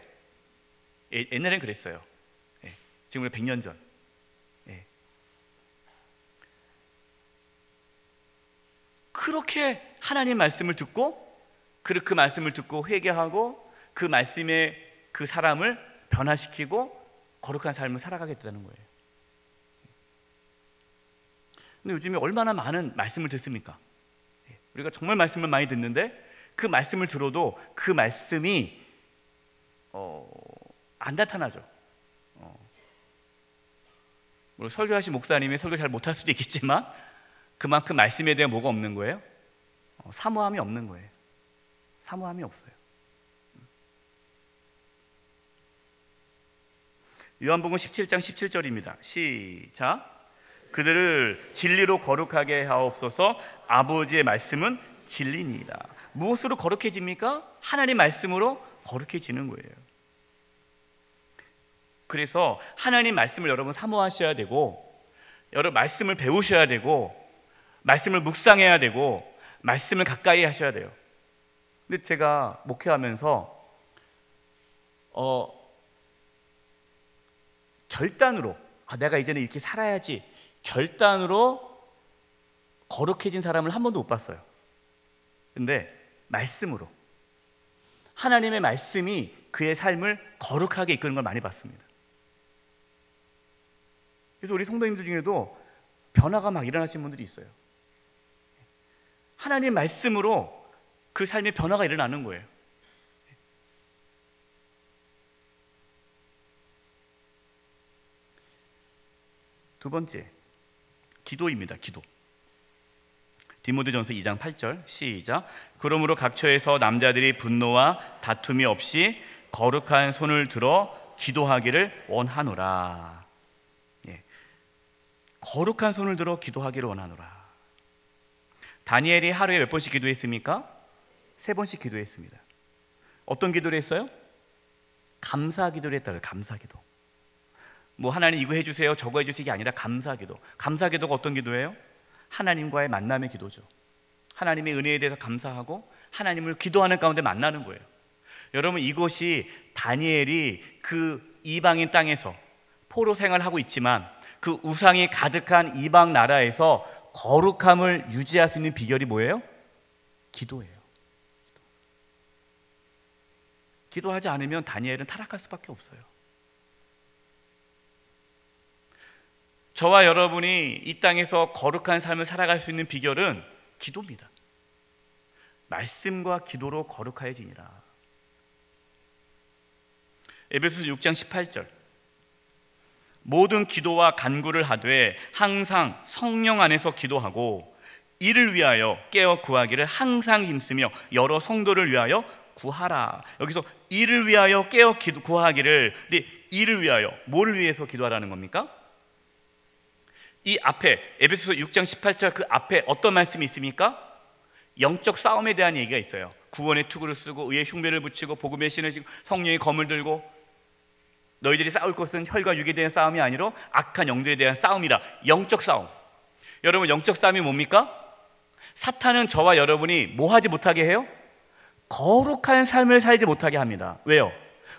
A: 옛날엔 그랬어요. 지금 100년 전. 그렇게 하나님 말씀을 듣고 그 말씀을 듣고 회개하고 그 말씀에 그 사람을 변화시키고 거룩한 삶을 살아가겠다는 거예요. 근데 요즘에 얼마나 많은 말씀을 듣습니까? 우리가 정말 말씀을 많이 듣는데 그 말씀을 들어도 그 말씀이 안 나타나죠. 물론 설교하신 목사님이 설교 잘 못할 수도 있겠지만 그만큼 말씀에 대한 뭐가 없는 거예요? 사모함이 없는 거예요. 사모함이 없어요. 요한복음 17장 17절입니다. 시작. 그들을 진리로 거룩하게 하옵소서. 아버지의 말씀은 진리니이다. 무엇으로 거룩해집니까? 하나님 말씀으로 거룩해지는 거예요. 그래서 하나님 말씀을 여러분 사모하셔야 되고, 여러분 말씀을 배우셔야 되고, 말씀을 묵상해야 되고, 말씀을 가까이 하셔야 돼요. 근데 제가 목회하면서 결단으로 내가 이제는 이렇게 살아야지 결단으로 거룩해진 사람을 한 번도 못 봤어요. 근데 말씀으로 하나님의 말씀이 그의 삶을 거룩하게 이끄는 걸 많이 봤습니다. 그래서 우리 성도님들 중에도 변화가 막 일어나신 분들이 있어요. 하나님 말씀으로 그 삶의 변화가 일어나는 거예요. 두 번째, 기도입니다. 기도. 디모데전서 2장 8절 시작. 그러므로 각처에서 남자들이 분노와 다툼이 없이 거룩한 손을 들어 기도하기를 원하노라. 거룩한 손을 들어 기도하기를 원하노라. 다니엘이 하루에 몇 번씩 기도했습니까? 3번씩 기도했습니다. 어떤 기도를 했어요? 감사 기도를 했다고요. 감사 기도. 하나님 이거 해주세요 저거 해주세요 이게 아니라 감사 기도. 감사 기도가 어떤 기도예요? 하나님과의 만남의 기도죠. 하나님의 은혜에 대해서 감사하고 하나님을 기도하는 가운데 만나는 거예요. 여러분, 이것이 다니엘이 그 이방인 땅에서 포로 생활하고 있지만 그 우상이 가득한 이방 나라에서 거룩함을 유지할 수 있는 비결이 뭐예요? 기도예요. 기도하지 않으면 다니엘은 타락할 수밖에 없어요. 저와 여러분이 이 땅에서 거룩한 삶을 살아갈 수 있는 비결은 기도입니다. 말씀과 기도로 거룩하여지니라. 에베소서 6장 18절, 모든 기도와 간구를 하되 항상 성령 안에서 기도하고 이를 위하여 깨어 구하기를 항상 힘쓰며 여러 성도를 위하여 구하라. 여기서 이를 위하여 깨어 구하기를, 근데 이를 위하여, 뭐를 위해서 기도하라는 겁니까? 이 앞에 에베소서 6장 18절 그 앞에 어떤 말씀이 있습니까? 영적 싸움에 대한 얘기가 있어요. 구원의 투구를 쓰고 의의 흉배를 붙이고 복음의 신을 지고 성령의 검을 들고 너희들이 싸울 것은 혈과 육에 대한 싸움이 아니라 악한 영들에 대한 싸움이라. 영적 싸움. 여러분, 영적 싸움이 뭡니까? 사탄은 저와 여러분이 뭐 하지 못하게 해요? 거룩한 삶을 살지 못하게 합니다. 왜요?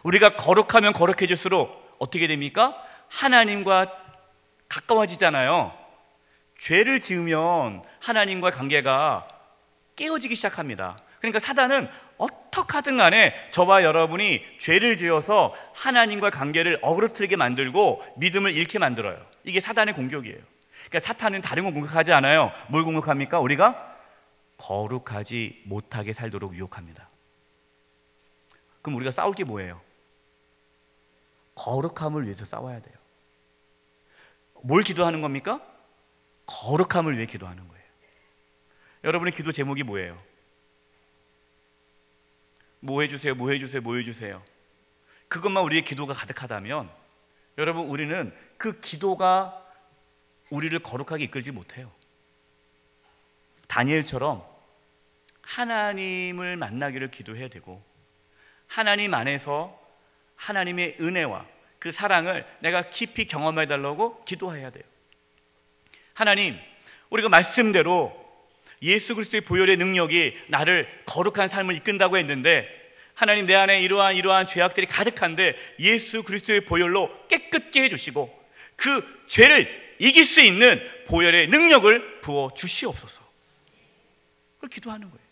A: 우리가 거룩하면 거룩해질수록 어떻게 됩니까? 하나님과 가까워지잖아요. 죄를 지으면 하나님과 관계가 깨어지기 시작합니다. 그러니까 사단은 어떻게 하든 간에 저와 여러분이 죄를 지어서 하나님과 관계를 어그러뜨리게 만들고 믿음을 잃게 만들어요. 이게 사단의 공격이에요. 그러니까 사탄은 다른 건 공격하지 않아요. 뭘 공격합니까? 우리가 거룩하지 못하게 살도록 유혹합니다. 그럼 우리가 싸울 게 뭐예요? 거룩함을 위해서 싸워야 돼요. 뭘 기도하는 겁니까? 거룩함을 위해 기도하는 거예요. 여러분의 기도 제목이 뭐예요? 뭐 해주세요, 뭐 해주세요, 뭐 해주세요. 그것만 우리의 기도가 가득하다면 여러분, 우리는 그 기도가 우리를 거룩하게 이끌지 못해요. 다니엘처럼 하나님을 만나기를 기도해야 되고, 하나님 안에서 하나님의 은혜와 그 사랑을 내가 깊이 경험해 달라고 기도해야 돼요. 하나님, 우리가 말씀대로 예수 그리스도의 보혈의 능력이 나를 거룩한 삶을 이끈다고 했는데, 하나님, 내 안에 이러한 죄악들이 가득한데 예수 그리스도의 보혈로 깨끗게 해주시고 그 죄를 이길 수 있는 보혈의 능력을 부어 주시옵소서. 그걸 기도하는 거예요.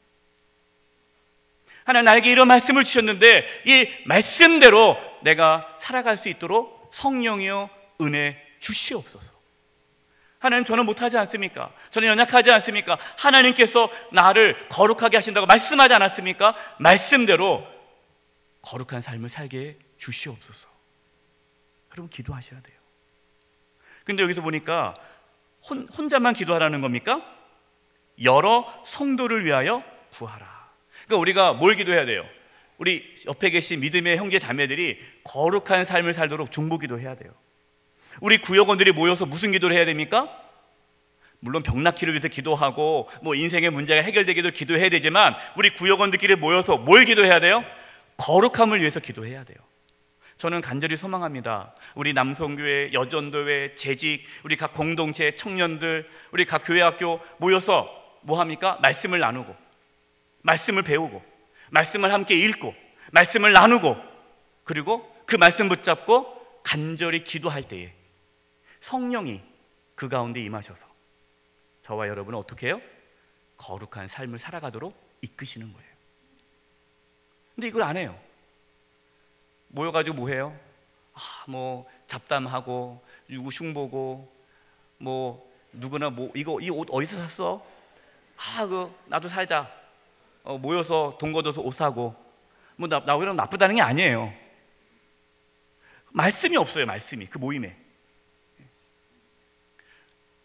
A: 하나님, 나에게 이런 말씀을 주셨는데 이 말씀대로 내가 살아갈 수 있도록 성령이여 은혜 주시옵소서. 하나님, 저는 못하지 않습니까? 저는 연약하지 않습니까? 하나님께서 나를 거룩하게 하신다고 말씀하지 않았습니까? 말씀대로 거룩한 삶을 살게 해 주시옵소서. 여러분, 기도하셔야 돼요. 근데 여기서 보니까 혼자만 기도하라는 겁니까? 여러 성도를 위하여 구하라. 그러니까 우리가 뭘 기도해야 돼요? 우리 옆에 계신 믿음의 형제 자매들이 거룩한 삶을 살도록 중보기도 해야 돼요. 우리 구역원들이 모여서 무슨 기도를 해야 됩니까? 물론 병 낫기를 위해서 기도하고 뭐 인생의 문제가 해결되기도 기도해야 되지만 우리 구역원들끼리 모여서 뭘 기도해야 돼요? 거룩함을 위해서 기도해야 돼요. 저는 간절히 소망합니다. 우리 남성교회, 여전도회, 재직, 우리 각 공동체, 청년들, 우리 각 교회 학교 모여서 뭐 합니까? 말씀을 나누고, 말씀을 배우고, 말씀을 함께 읽고, 말씀을 나누고, 그리고 그 말씀 붙잡고 간절히 기도할 때에 성령이 그 가운데 임하셔서 저와 여러분은 어떻게 해요? 거룩한 삶을 살아가도록 이끄시는 거예요. 근데 이걸 안 해요. 모여가지고 뭐 해요? 뭐 잡담하고 누구 흉보고 뭐 누구나 뭐 이 옷 어디서 샀어? 나도 살자. 모여서 돈 걷어서 옷 사고 뭐 나 그럼 나쁘다는 게 아니에요. 말씀이 없어요. 말씀이 그 모임에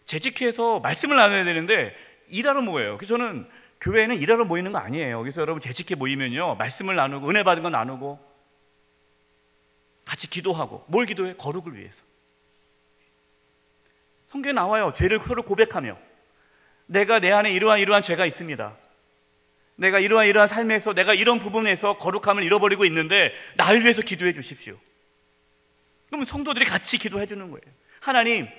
A: 재직해서 말씀을 나눠야 되는데 일하러 모여요. 그래서 저는 교회는 일하러 모이는 거 아니에요. 그래서 여러분 재직해 모이면요 말씀을 나누고 은혜 받은 거 나누고 같이 기도하고. 뭘 기도해? 거룩을 위해서. 성경에 나와요. 죄를 서로 고백하며 내가 내 안에 이러한 죄가 있습니다. 내가 이러한 삶에서 내가 이런 부분에서 거룩함을 잃어버리고 있는데 나를 위해서 기도해 주십시오. 그러면 성도들이 같이 기도해 주는 거예요. 하나님,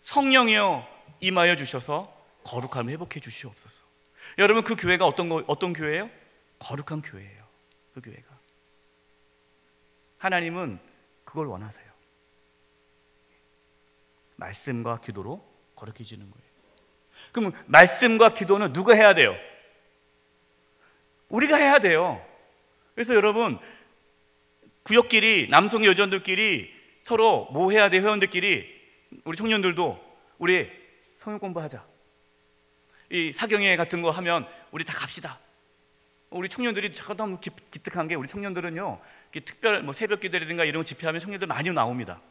A: 성령이여 임하여 주셔서 거룩함을 회복해 주시옵소서. 여러분, 그 교회가 어떤 교회예요? 거룩한 교회예요. 그 교회가. 하나님은 그걸 원하세요. 말씀과 기도로 거룩해지는 거예요. 그럼 말씀과 기도는 누가 해야 돼요? 우리가 해야 돼요. 그래서 여러분, 구역끼리, 남성 여전들끼리 서로 뭐 해야 돼? 회원들끼리, 우리 청년들도 우리 성경 공부하자. 이 사경회 같은 거 하면 우리 다 갑시다. 우리 청년들이 너무 기특한 게, 우리 청년들은요, 특별 뭐 새벽 기도라든가 이런 거 집회하면 청년들 많이 나옵니다.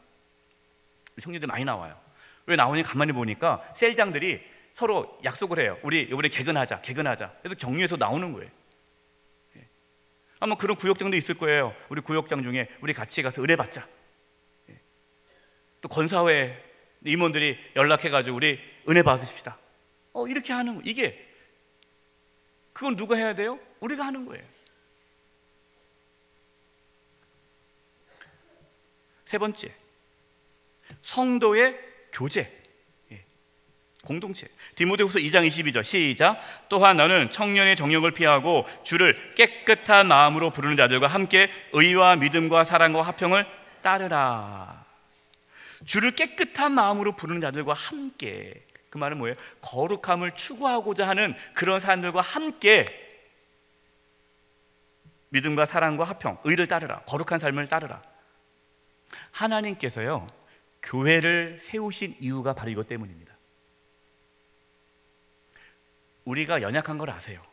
A: 청년들 많이 나와요. 왜 나오니? 가만히 보니까 셀장들이 서로 약속을 해요. 우리 이번에 개근하자. 그래서 격려해서 나오는 거예요. 아마 그런 구역장도 있을 거예요. 우리 구역장 중에 우리 같이 가서 은혜 받자. 또 권사회 임원들이 연락해가지고 우리 은혜 받으십시다. 이렇게 하는 거. 그건 누가 해야 돼요? 우리가 하는 거예요. 세 번째, 성도의 교제, 공동체. 디모데후서 2장 22절 시작. 또한 너는 청년의 정욕을 피하고 주를 깨끗한 마음으로 부르는 자들과 함께 의와 믿음과 사랑과 화평을 따르라. 주를 깨끗한 마음으로 부르는 자들과 함께. 그 말은 뭐예요? 거룩함을 추구하고자 하는 그런 사람들과 함께 믿음과 사랑과 화평, 의를 따르라. 거룩한 삶을 따르라. 하나님께서요, 교회를 세우신 이유가 바로 이것 때문입니다. 우리가 연약한 걸 아세요.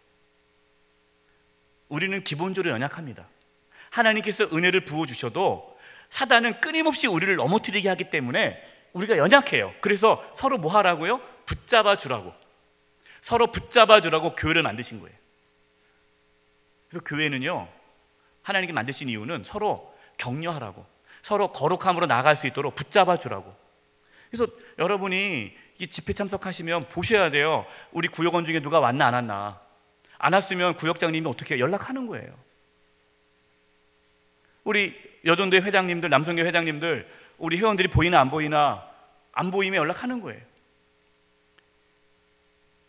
A: 우리는 기본적으로 연약합니다. 하나님께서 은혜를 부어주셔도 사단은 끊임없이 우리를 넘어뜨리게 하기 때문에 우리가 연약해요. 그래서 서로 뭐 하라고요? 붙잡아 주라고. 서로 붙잡아 주라고 교회를 만드신 거예요. 그래서 교회는요, 하나님께 만드신 이유는 서로 격려하라고, 서로 거룩함으로 나아갈 수 있도록 붙잡아 주라고. 그래서 여러분이 이 집회 참석하시면 보셔야 돼요. 우리 구역원 중에 누가 왔나 안 왔나. 안 왔으면 구역장님이 어떻게 연락하는 거예요. 우리 여전도회 회장님들, 남성교회 회장님들, 우리 회원들이 보이나 안 보이나, 안 보이면 연락하는 거예요.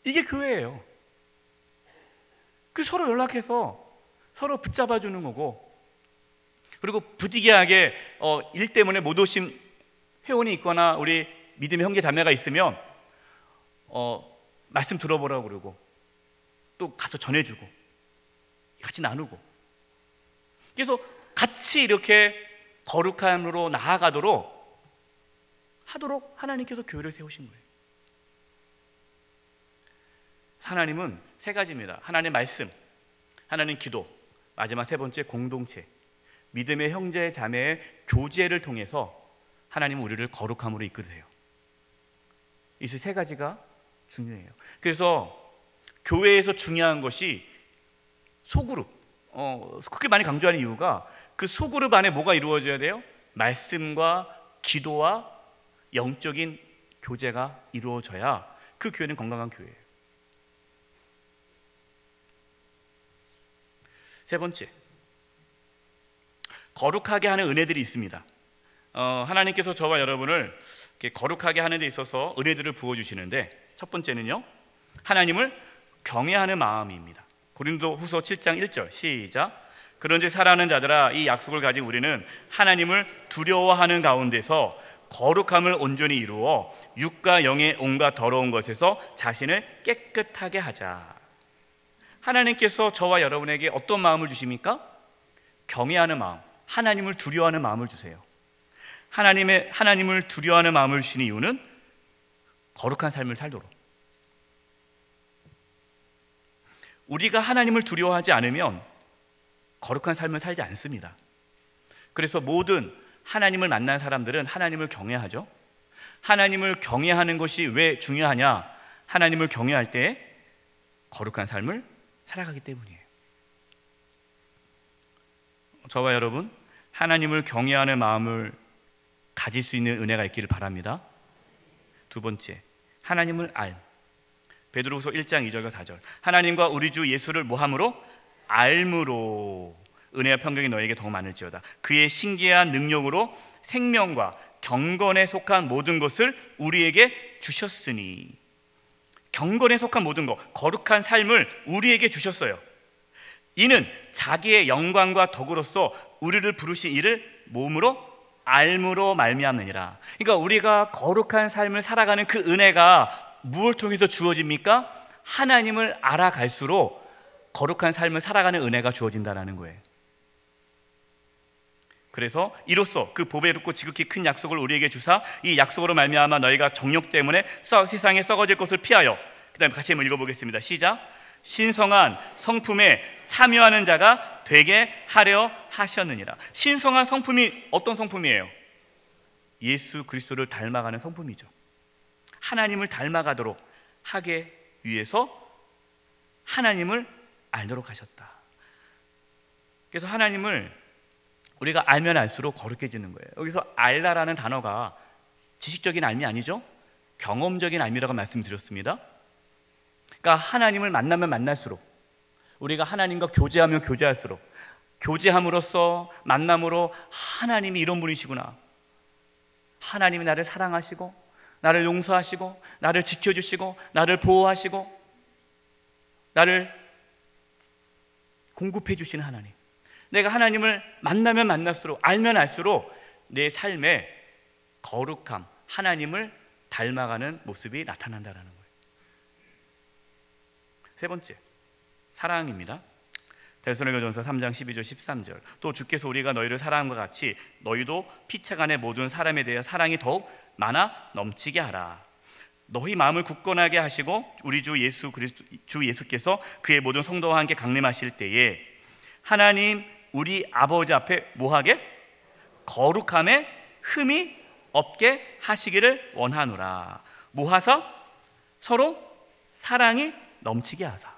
A: 이게 교회예요. 그 서로 연락해서 서로 붙잡아 주는 거고, 그리고 부득이하게 일 때문에 못 오신 회원이 있거나 우리 믿음의 형제 자매가 있으면 말씀 들어보라고 그러고, 또 가서 전해주고 같이 나누고, 그래서 같이 이렇게 거룩함으로 나아가도록 하도록 하나님께서 교회를 세우신 거예요. 하나님은 세 가지입니다. 하나님 말씀, 하나님 기도, 마지막 세 번째 공동체, 믿음의 형제 자매의 교제를 통해서 하나님은 우리를 거룩함으로 이끌으세요. 이 세 가지가 중요해요. 그래서 교회에서 중요한 것이 소그룹, 그렇게 많이 강조하는 이유가 그 소그룹 안에 뭐가 이루어져야 돼요? 말씀과 기도와 영적인 교제가 이루어져야 그 교회는 건강한 교회예요. 세 번째, 거룩하게 하는 은혜들이 있습니다. 하나님께서 저와 여러분을 이렇게 거룩하게 하는 데 있어서 은혜들을 부어주시는데, 첫 번째는요, 하나님을 경외하는 마음입니다. 고린도후서 7장 1절 시작. 그런즉 사랑하는 자들아, 이 약속을 가진 우리는 하나님을 두려워하는 가운데서 거룩함을 온전히 이루어 육과 영의 온갖 더러운 것에서 자신을 깨끗하게 하자. 하나님께서 저와 여러분에게 어떤 마음을 주십니까? 경외하는 마음, 하나님을 두려워하는 마음을 주세요. 하나님을 두려워하는 마음을 주시는 이유는 거룩한 삶을 살도록. 우리가 하나님을 두려워하지 않으면 거룩한 삶을 살지 않습니다. 그래서 모든 하나님을 만난 사람들은 하나님을 경외하죠. 하나님을 경외하는 것이 왜 중요하냐? 하나님을 경외할 때 거룩한 삶을 살아가기 때문이에요. 저와 여러분, 하나님을 경외하는 마음을 가질 수 있는 은혜가 있기를 바랍니다. 두 번째, 하나님을 베드로후서 1장 2절과 4절. 하나님과 우리 주 예수를 뭐함으로? 알므로 은혜와 평강이 너에게 더 많을지어다. 그의 신기한 능력으로 생명과 경건에 속한 모든 것을 우리에게 주셨으니. 경건에 속한 모든 것, 거룩한 삶을 우리에게 주셨어요. 이는 자기의 영광과 덕으로서 우리를 부르신 이를 몸으로 알므로 말미암느니라. 그러니까 우리가 거룩한 삶을 살아가는 그 은혜가 무엇을 통해서 주어집니까? 하나님을 알아갈수록 거룩한 삶을 살아가는 은혜가 주어진다는 거예요. 그래서 이로써 그 보배롭고 지극히 큰 약속을 우리에게 주사 이 약속으로 말미암아 너희가 정욕 때문에 세상에 썩어질 것을 피하여, 그 다음에 같이 한번 읽어보겠습니다. 시작. 신성한 성품에 참여하는 자가 되게 하려 하셨느니라. 신성한 성품이 어떤 성품이에요? 예수 그리스도를 닮아가는 성품이죠. 하나님을 닮아가도록 하기 위해서 하나님을 알도록 하셨다. 그래서 하나님을 우리가 알면 알수록 거룩해지는 거예요. 여기서 알다라는 단어가 지식적인 알미 아니죠? 경험적인 알미라고 말씀드렸습니다. 그러니까 하나님을 만나면 만날수록, 우리가 하나님과 교제하면 교제할수록, 교제함으로써 만남으로 하나님이 이런 분이시구나, 하나님이 나를 사랑하시고 나를 용서하시고 나를 지켜주시고 나를 보호하시고 나를 공급해 주시는 하나님, 내가 하나님을 만나면 만날수록, 알면 알수록 내 삶에 거룩함, 하나님을 닮아가는 모습이 나타난다는 거예요. 세 번째, 사랑입니다. 데살로니가전서 3장 12절 13절. 또 주께서 우리가 너희를 사랑한 것 같이 너희도 피차간의 모든 사람에 대해 사랑이 더욱 많아 넘치게 하라. 너희 마음을 굳건하게 하시고 우리 주 예수께서 그의 모든 성도와 함께 강림하실 때에 하나님 우리 아버지 앞에 뭐하게? 거룩함에 흠이 없게 하시기를 원하노라. 뭐하사? 서로 사랑이 넘치게 하사.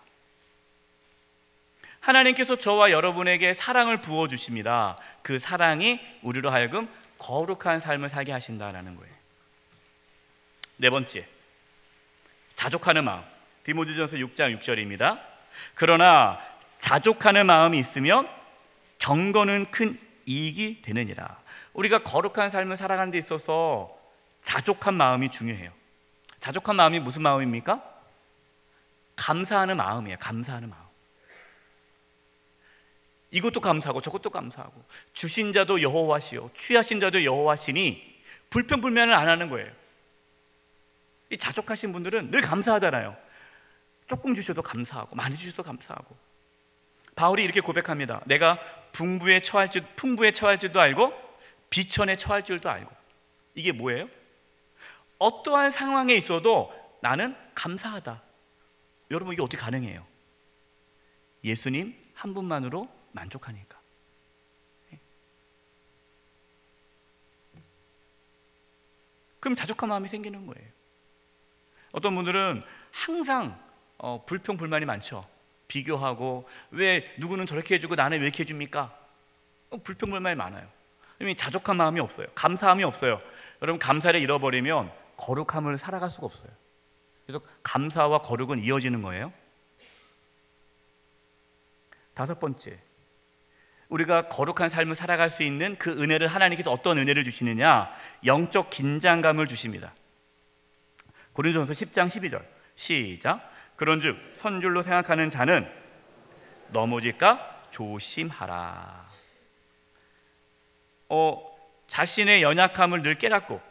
A: 하나님께서 저와 여러분에게 사랑을 부어주십니다. 그 사랑이 우리로 하여금 거룩한 삶을 살게 하신다는 거예요. 네 번째, 자족하는 마음. 디모데전서 6장 6절입니다. 그러나 자족하는 마음이 있으면 경건은 큰 이익이 되느니라. 우리가 거룩한 삶을 살아가는 데 있어서 자족한 마음이 중요해요. 자족한 마음이 무슨 마음입니까? 감사하는 마음이에요. 감사하는 마음. 이것도 감사하고 저것도 감사하고, 주신 자도 여호와시요 취하신 자도 여호와시니 불평불만을 안 하는 거예요. 이 자족하신 분들은 늘 감사하잖아요. 조금 주셔도 감사하고 많이 주셔도 감사하고. 바울이 이렇게 고백합니다. 내가 풍부에 처할 줄도 알고 비천에 처할 줄도 알고. 이게 뭐예요? 어떠한 상황에 있어도 나는 감사하다. 여러분, 이게 어떻게 가능해요? 예수님 한 분만으로 만족하니까. 그럼 자족한 마음이 생기는 거예요. 어떤 분들은 항상 불평불만이 많죠. 비교하고, 왜 누구는 저렇게 해주고 나는 왜 이렇게 해줍니까? 불평불만이 많아요. 왜냐면 자족한 마음이 없어요. 감사함이 없어요. 여러분, 감사를 잃어버리면 거룩함을 살아갈 수가 없어요. 그래서 감사와 거룩은 이어지는 거예요. 다섯 번째, 우리가 거룩한 삶을 살아갈 수 있는 그 은혜를 하나님께서 어떤 은혜를 주시느냐? 영적 긴장감을 주십니다. 고린도전서 10장 12절 시작. 그런즉 선줄로 생각하는 자는 넘어질까 조심하라. 자신의 연약함을 늘 깨닫고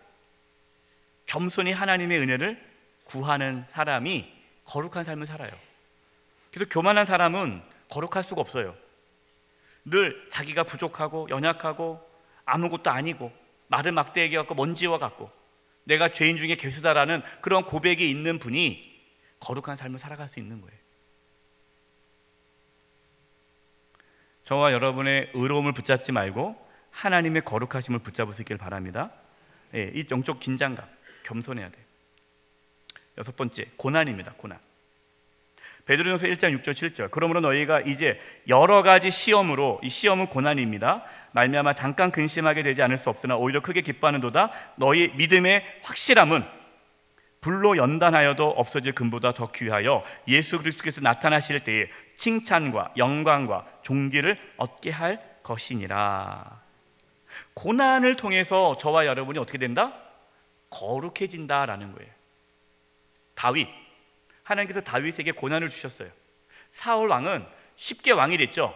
A: 겸손히 하나님의 은혜를 구하는 사람이 거룩한 삶을 살아요. 그래서 교만한 사람은 거룩할 수가 없어요. 늘 자기가 부족하고 연약하고 아무것도 아니고 마른 막대기 같고 먼지와 같고 내가 죄인 중에 괴수다라는 그런 고백이 있는 분이 거룩한 삶을 살아갈 수 있는 거예요. 저와 여러분의 의로움을 붙잡지 말고 하나님의 거룩하심을 붙잡으시길 바랍니다. 이 영적 긴장감, 겸손해야 돼요. 여섯 번째, 고난입니다. 고난. 베드로전서 1장 6절 7절. 그러므로 너희가 이제 여러 가지 시험으로, 이 시험은 고난입니다, 말미암아 잠깐 근심하게 되지 않을 수 없으나 오히려 크게 기뻐하는도다. 너희 믿음의 확실함은 불로 연단하여도 없어질 금보다 더 귀하여 예수 그리스도께서 나타나실 때에 칭찬과 영광과 존귀를 얻게 할 것이니라. 고난을 통해서 저와 여러분이 어떻게 된다? 거룩해진다라는 거예요. 다윗, 하나님께서 다윗에게 고난을 주셨어요. 사울 왕은 쉽게 왕이 됐죠.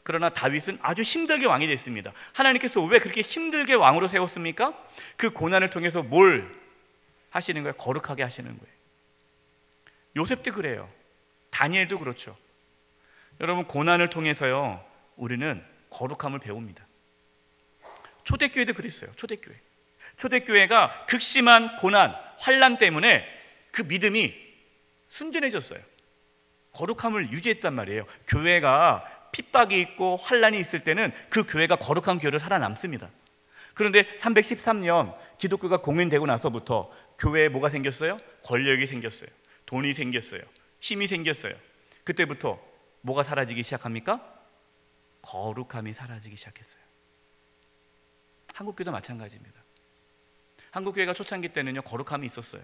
A: 그러나 다윗은 아주 힘들게 왕이 됐습니다. 하나님께서 왜 그렇게 힘들게 왕으로 세웠습니까? 그 고난을 통해서 뭘 하시는 거예요? 거룩하게 하시는 거예요. 요셉도 그래요. 다니엘도 그렇죠. 여러분, 고난을 통해서요, 우리는 거룩함을 배웁니다. 초대교회도 그랬어요. 초대교회가 극심한 고난, 환난 때문에 그 믿음이 순진해졌어요. 거룩함을 유지했단 말이에요. 교회가 핍박이 있고 환난이 있을 때는 그 교회가 거룩한 교회로 살아남습니다. 그런데 313년 기독교가 공인되고 나서부터 교회에 뭐가 생겼어요? 권력이 생겼어요. 돈이 생겼어요. 힘이 생겼어요. 그때부터 뭐가 사라지기 시작합니까? 거룩함이 사라지기 시작했어요. 한국교회도 마찬가지입니다. 한국교회가 초창기 때는요, 거룩함이 있었어요.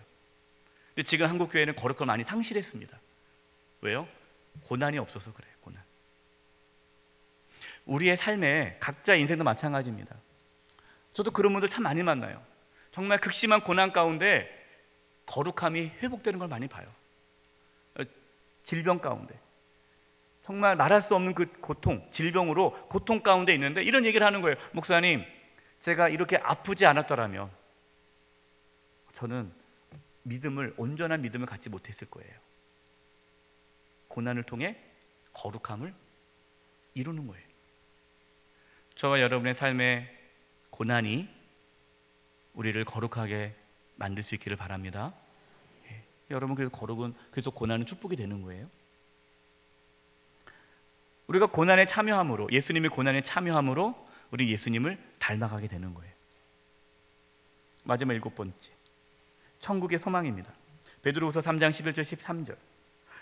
A: 근데 지금 한국교회는 거룩함을 많이 상실했습니다. 왜요? 고난이 없어서 그래요. 고난. 우리의 삶에 각자 인생도 마찬가지입니다. 저도 그런 분들 참 많이 만나요. 정말 극심한 고난 가운데 거룩함이 회복되는 걸 많이 봐요. 질병 가운데 정말 말할 수 없는 그 고통, 질병으로 고통 가운데 있는데 이런 얘기를 하는 거예요. 목사님, 제가 이렇게 아프지 않았더라면 저는 온전한 믿음을 갖지 못했을 거예요. 고난을 통해 거룩함을 이루는 거예요. 저와 여러분의 삶에 고난이 우리를 거룩하게 만들 수 있기를 바랍니다. 여러분, 그래서 그래서 고난은 축복이 되는 거예요. 우리가 고난에 참여함으로, 예수님의 고난에 참여함으로 우리 예수님을 닮아가게 되는 거예요. 마지막 7번째, 천국의 소망입니다. 베드로후서 3장 11절 13절.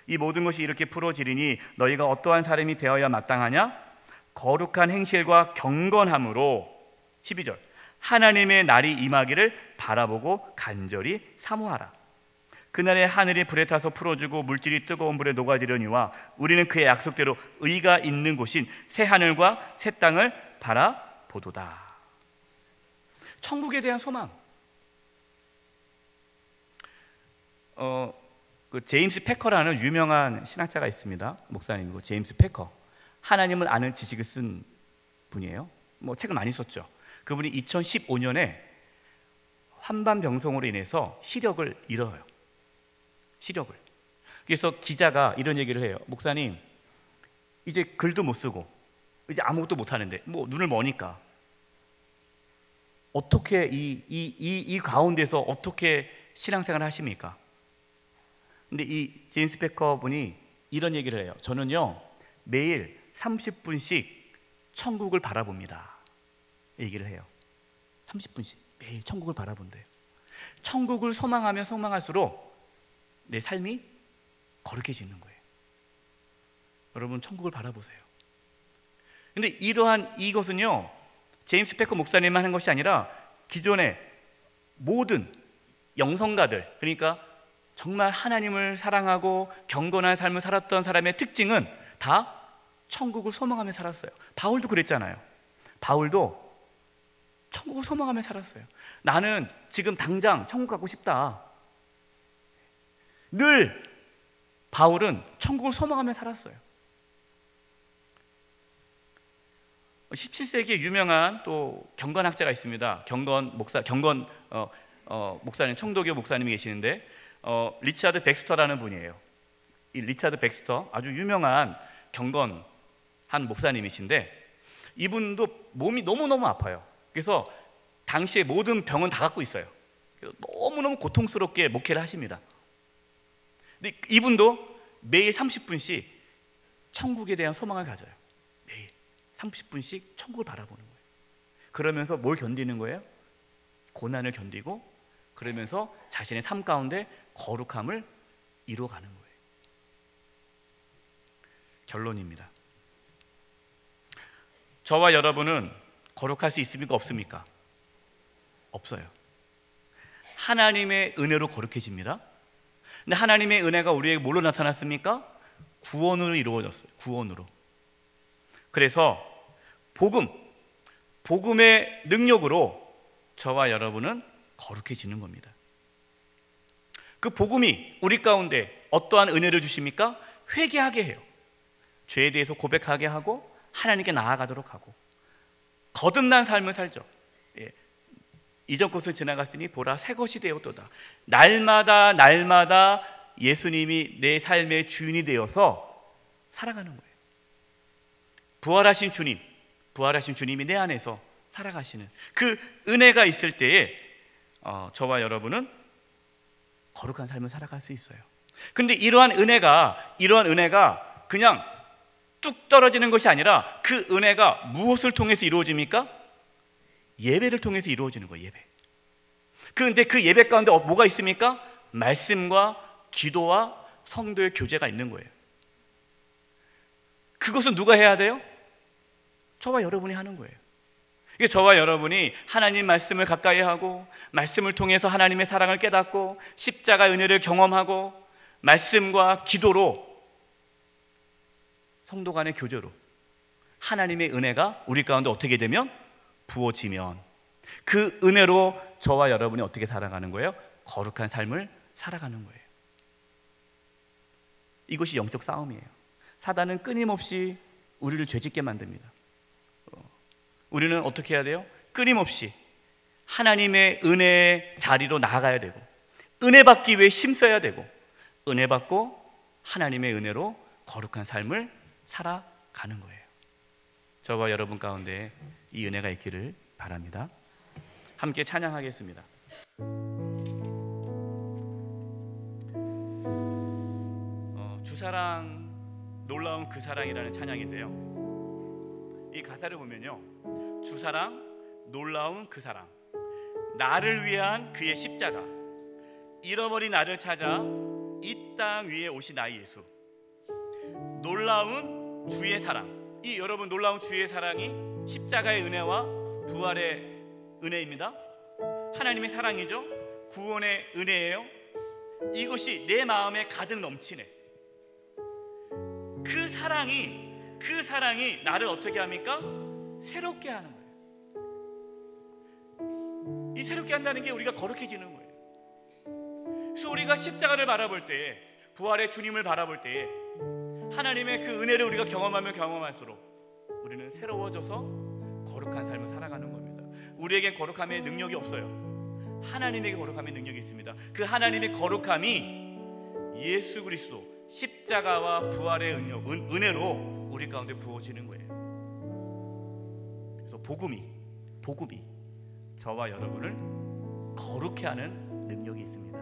A: 이 모든 것이 이렇게 풀어지리니 너희가 어떠한 사람이 되어야 마땅하냐? 거룩한 행실과 경건함으로, 12절, 하나님의 날이 임하기를 바라보고 간절히 사모하라. 그날에 하늘이 불에 타서 풀어주고 물질이 뜨거운 불에 녹아지려니와 우리는 그의 약속대로 의가 있는 곳인 새 하늘과 새 땅을 바라보도다. 천국에 대한 소망. 그 제임스 패커라는 유명한 신학자가 있습니다. 목사님이고, 제임스 패커. 하나님을 아는 지식을 쓴 분이에요. 책을 많이 썼죠. 그분이 2015년에 환반병성으로 인해서 시력을 잃어요. 시력을. 그래서 기자가 이런 얘기를 해요. 목사님, 이제 글도 못 쓰고 이제 아무것도 못 하는데 눈을 머니까 어떻게 이 가운데서 어떻게 신앙생활을 하십니까? 근데 이 제임스 패커 분이 이런 얘기를 해요. 저는요, 매일 30분씩 천국을 바라봅니다. 얘기를 해요. 30분씩 매일 천국을 바라본대요. 천국을 소망하면 소망할수록 내 삶이 거룩해지는 거예요. 여러분, 천국을 바라보세요. 근데 이것은요, 제임스 패커 목사님만 하는 것이 아니라 기존의 모든 영성가들, 그러니까 정말 하나님을 사랑하고 경건한 삶을 살았던 사람의 특징은 다 천국을 소망하며 살았어요. 바울도 그랬잖아요. 바울도 천국을 소망하며 살았어요. 나는 지금 당장 천국 가고 싶다. 늘 바울은 천국을 소망하며 살았어요. 17세기에 유명한 또 경건학자가 있습니다. 목사님, 청도교 목사님이 계시는데 리차드 백스터라는 분이에요. 이 리차드 백스터, 아주 유명한 경건한 목사님이신데 이분도 몸이 너무너무 아파요. 그래서 당시에 모든 병은 다 갖고 있어요. 그래서 너무너무 고통스럽게 목회를 하십니다. 근데 이분도 매일 30분씩 천국에 대한 소망을 가져요. 매일 30분씩 천국을 바라보는 거예요. 그러면서 뭘 견디는 거예요? 고난을 견디고, 그러면서 자신의 삶 가운데 거룩함을 이루어가는 거예요. 결론입니다. 저와 여러분은 거룩할 수 있습니까? 없습니까? 없어요. 하나님의 은혜로 거룩해집니다. 근데 하나님의 은혜가 우리에게 뭘로 나타났습니까? 구원으로 이루어졌어요. 구원으로. 그래서 복음의 능력으로 저와 여러분은 거룩해지는 겁니다. 그 복음이 우리 가운데 어떠한 은혜를 주십니까? 회개하게 해요. 죄에 대해서 고백하게 하고 하나님께 나아가도록 하고 거듭난 삶을 살죠. 이전 것을 지나갔으니 보라 새 것이 되었도다. 날마다 날마다 예수님이 내 삶의 주인이 되어서 살아가는 거예요. 부활하신 주님이 내 안에서 살아가시는 그 은혜가 있을 때에 저와 여러분은 거룩한 삶을 살아갈 수 있어요. 근데 이러한 은혜가 그냥 뚝 떨어지는 것이 아니라 그 은혜가 무엇을 통해서 이루어집니까? 예배를 통해서 이루어지는 거예요. 예배. 근데 그 예배 가운데 뭐가 있습니까? 말씀과 기도와 성도의 교제가 있는 거예요. 그것은 누가 해야 돼요? 저와 여러분이 하는 거예요. 이게 저와 여러분이 하나님 말씀을 가까이 하고 말씀을 통해서 하나님의 사랑을 깨닫고 십자가의 은혜를 경험하고 말씀과 기도로 성도 간의 교제로 하나님의 은혜가 우리 가운데 어떻게 되면 부어지면 그 은혜로 저와 여러분이 어떻게 살아가는 거예요? 거룩한 삶을 살아가는 거예요. 이것이 영적 싸움이에요. 사단은 끊임없이 우리를 죄짓게 만듭니다. 우리는 어떻게 해야 돼요? 끊임없이 하나님의 은혜의 자리로 나아가야 되고 은혜 받기 위해 힘써야 되고 은혜 받고 하나님의 은혜로 거룩한 삶을 살아가는 거예요. 저와 여러분 가운데 이 은혜가 있기를 바랍니다. 함께 찬양하겠습니다. 주사랑 놀라운 그 사랑이라는 찬양인데요, 이 가사를 보면요, 주사랑 놀라운 그 사랑, 나를 위한 그의 십자가, 잃어버린 나를 찾아 이 땅 위에 오신 나의 예수, 놀라운 주의 사랑. 이 여러분 놀라운 주의 사랑이 십자가의 은혜와 부활의 은혜입니다. 하나님의 사랑이죠. 구원의 은혜예요. 이것이 내 마음에 가득 넘치네. 그 사랑이 나를 어떻게 합니까? 새롭게 하는 거예요. 이 새롭게 한다는 게 우리가 거룩해지는 거예요. 그래서 우리가 십자가를 바라볼 때, 부활의 주님을 바라볼 때 하나님의 그 은혜를 우리가 경험하면 경험할수록 우리는 새로워져서 거룩한 삶을 살아가는 겁니다. 우리에겐 거룩함의 능력이 없어요. 하나님에게 거룩함의 능력이 있습니다. 그 하나님의 거룩함이 예수 그리스도 십자가와 부활의 은혜로 우리 가운데 부어지는 거예요. 그래서 복음이 저와 여러분을 거룩해 하는 능력이 있습니다.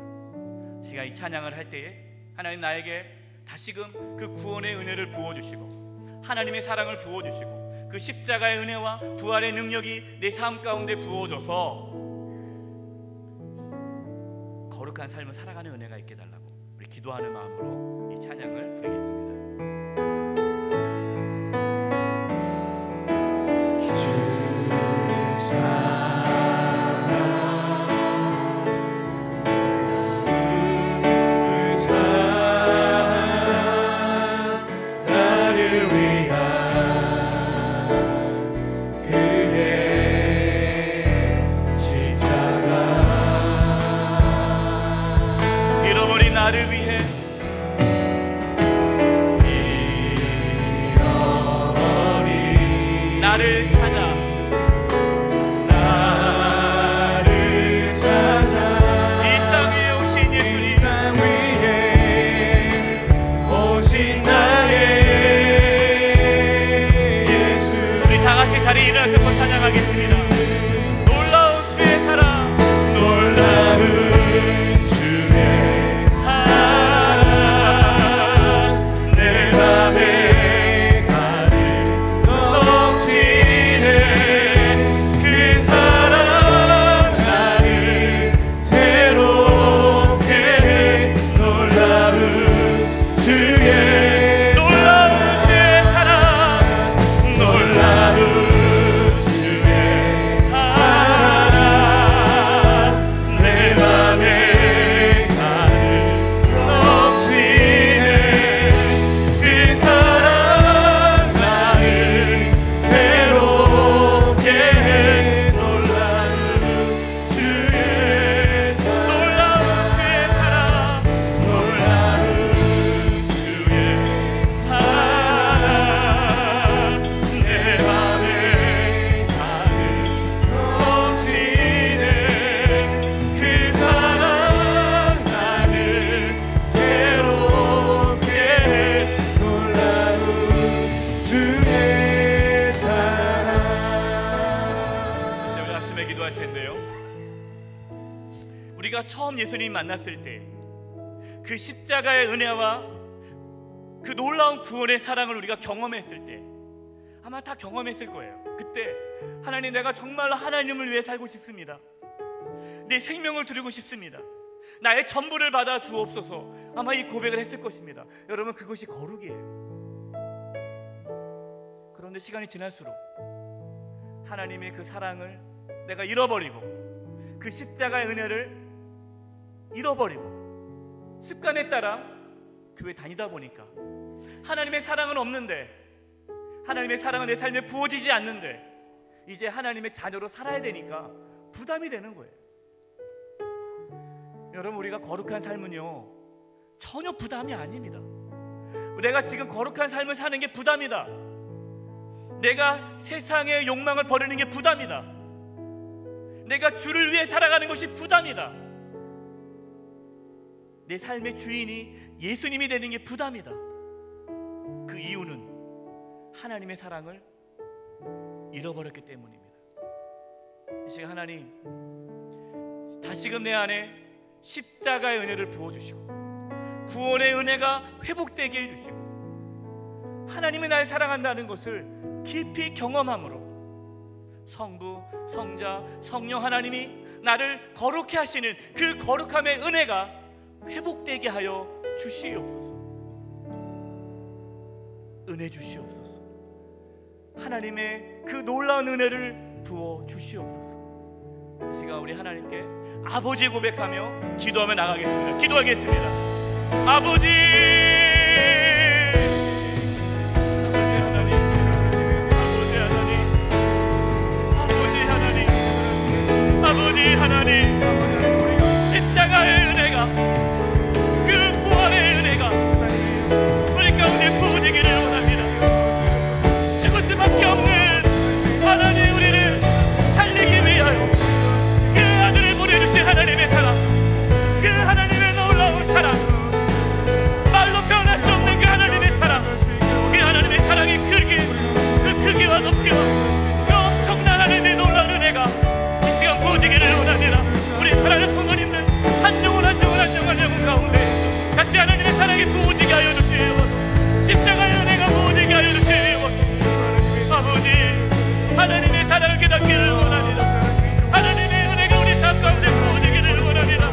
A: 시간 이 찬양을 할 때에 하나님 나에게 다시금 그 구원의 은혜를 부어주시고 하나님의 사랑을 부어주시고 그 십자가의 은혜와 부활의 능력이 내 삶 가운데 부어져서 거룩한 삶을 살아가는 은혜가 있게 달라고 우리 기도하는 마음으로 이 찬양을 부르겠습니다.
B: 놀라운 주의 사랑
A: 우리가 처음 예수님 만났을 때 그 십자가의 은혜와 그 놀라운 구원의 사랑을 우리가 경험했을 때 아마 다 경험했을 거예요. 그때 하나님, 내가 정말로 하나님을 위해 살고 싶습니다. 내 생명을 드리고 싶습니다. 나의 전부를 받아 주옵소서. 아마 이 고백을 했을 것입니다. 여러분, 그것이 거룩이에요. 그런데 시간이 지날수록 하나님의 그 사랑을 내가 잃어버리고 그 십자가의 은혜를 잃어버리고 습관에 따라 교회 다니다 보니까 하나님의 사랑은 없는데, 하나님의 사랑은 내 삶에 부어지지 않는데 이제 하나님의 자녀로 살아야 되니까 부담이 되는 거예요. 여러분, 우리가 거룩한 삶은요 전혀 부담이 아닙니다. 내가 지금 거룩한 삶을 사는 게 부담이다, 내가 세상의 욕망을 버리는 게 부담이다, 내가 주를 위해 살아가는 것이 부담이다, 내 삶의 주인이 예수님이 되는 게 부담이다. 그 이유는 하나님의 사랑을 잃어버렸기 때문입니다. 이 시간 하나님, 다시금 내 안에 십자가의 은혜를 부어주시고 구원의 은혜가 회복되게 해주시고 하나님이 날 사랑한다는 것을 깊이 경험함으로 성부, 성자, 성령 하나님이 나를 거룩해 하시는 그 거룩함의 은혜가 회복되게 하여 주시옵소서. 은혜 주시옵소서. 하나님의 그 놀라운 은혜를 부어 주시옵소서. 이 시간 우리 하나님께 아버지 고백하며 기도하며 나가겠습니다. 기도하겠습니다. 아버지, 아버지 하나님, 십자가의 은혜가, 그 부활의 은혜가 우리 가운데 부어지기를 원합니다. 죽을 수밖에 없는 하나님, 우리를 살리기 위하여 그 아들을 보내주신 하나님의 사랑, 그 하나님의 놀라운 사랑, 말로 표현할 수 없는 그 하나님의 사랑, 그 하나님의 사랑의 크기, 그 크기와 높이와 그 엄청난 하나님의 놀라운 은혜가 부어지기를 원합니다. 우리 사랑하는 성도님들 한 영혼 한 영혼 한 영혼 한 영혼 가운데 다시 하나님의 사랑이 부어지게 하여 주시옵소서. 십자가의 은혜가 부어지게 하여 주시옵소서. 아버지, 하나님의 사랑을 깨닫기를 원합니다. 하나님의 은혜가 우리 삶 가운데 부어지기를 원합니다.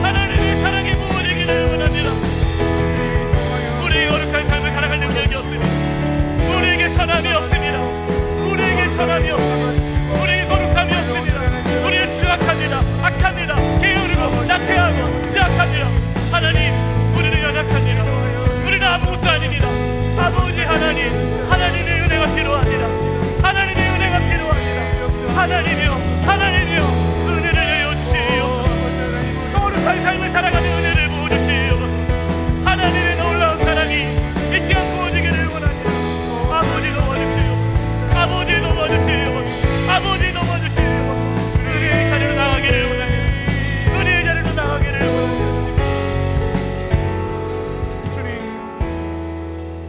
A: 하나님의 사랑이 부어지기를 원합니다. 우리의 거룩한 삶을 살아갈 능력이 없습니다. 우리에게 선함이 없습니다. 우리에게 선함이 없습니다. 우리에게 거룩함이 없습니다. 우리는 추악합니다. 악합니다. 게으르고 나태하고 추악합니다. 하나님, 우리는 연약합니다. 우리는 아무것도 아닙니다. 아버지 하나님, 하나님의 은혜가 필요합니다. 하나님의 은혜가 필요합니다. 하나님이여, 하나님이여, 은혜를 내려주시옵소서. 거룩한 삶을 살아가는 은혜를 부어주시옵소서. 하나님의 놀라운 사랑이 이 시간 부어지기를 원합니다. 아버지 도와주시옵소서. 아버지 도와주시옵소서. 아버지 도와주시옵소서. 은혜의 자리로 나가기를 원합니다. 은혜의 자리로 나가기를 원합니다. 주님,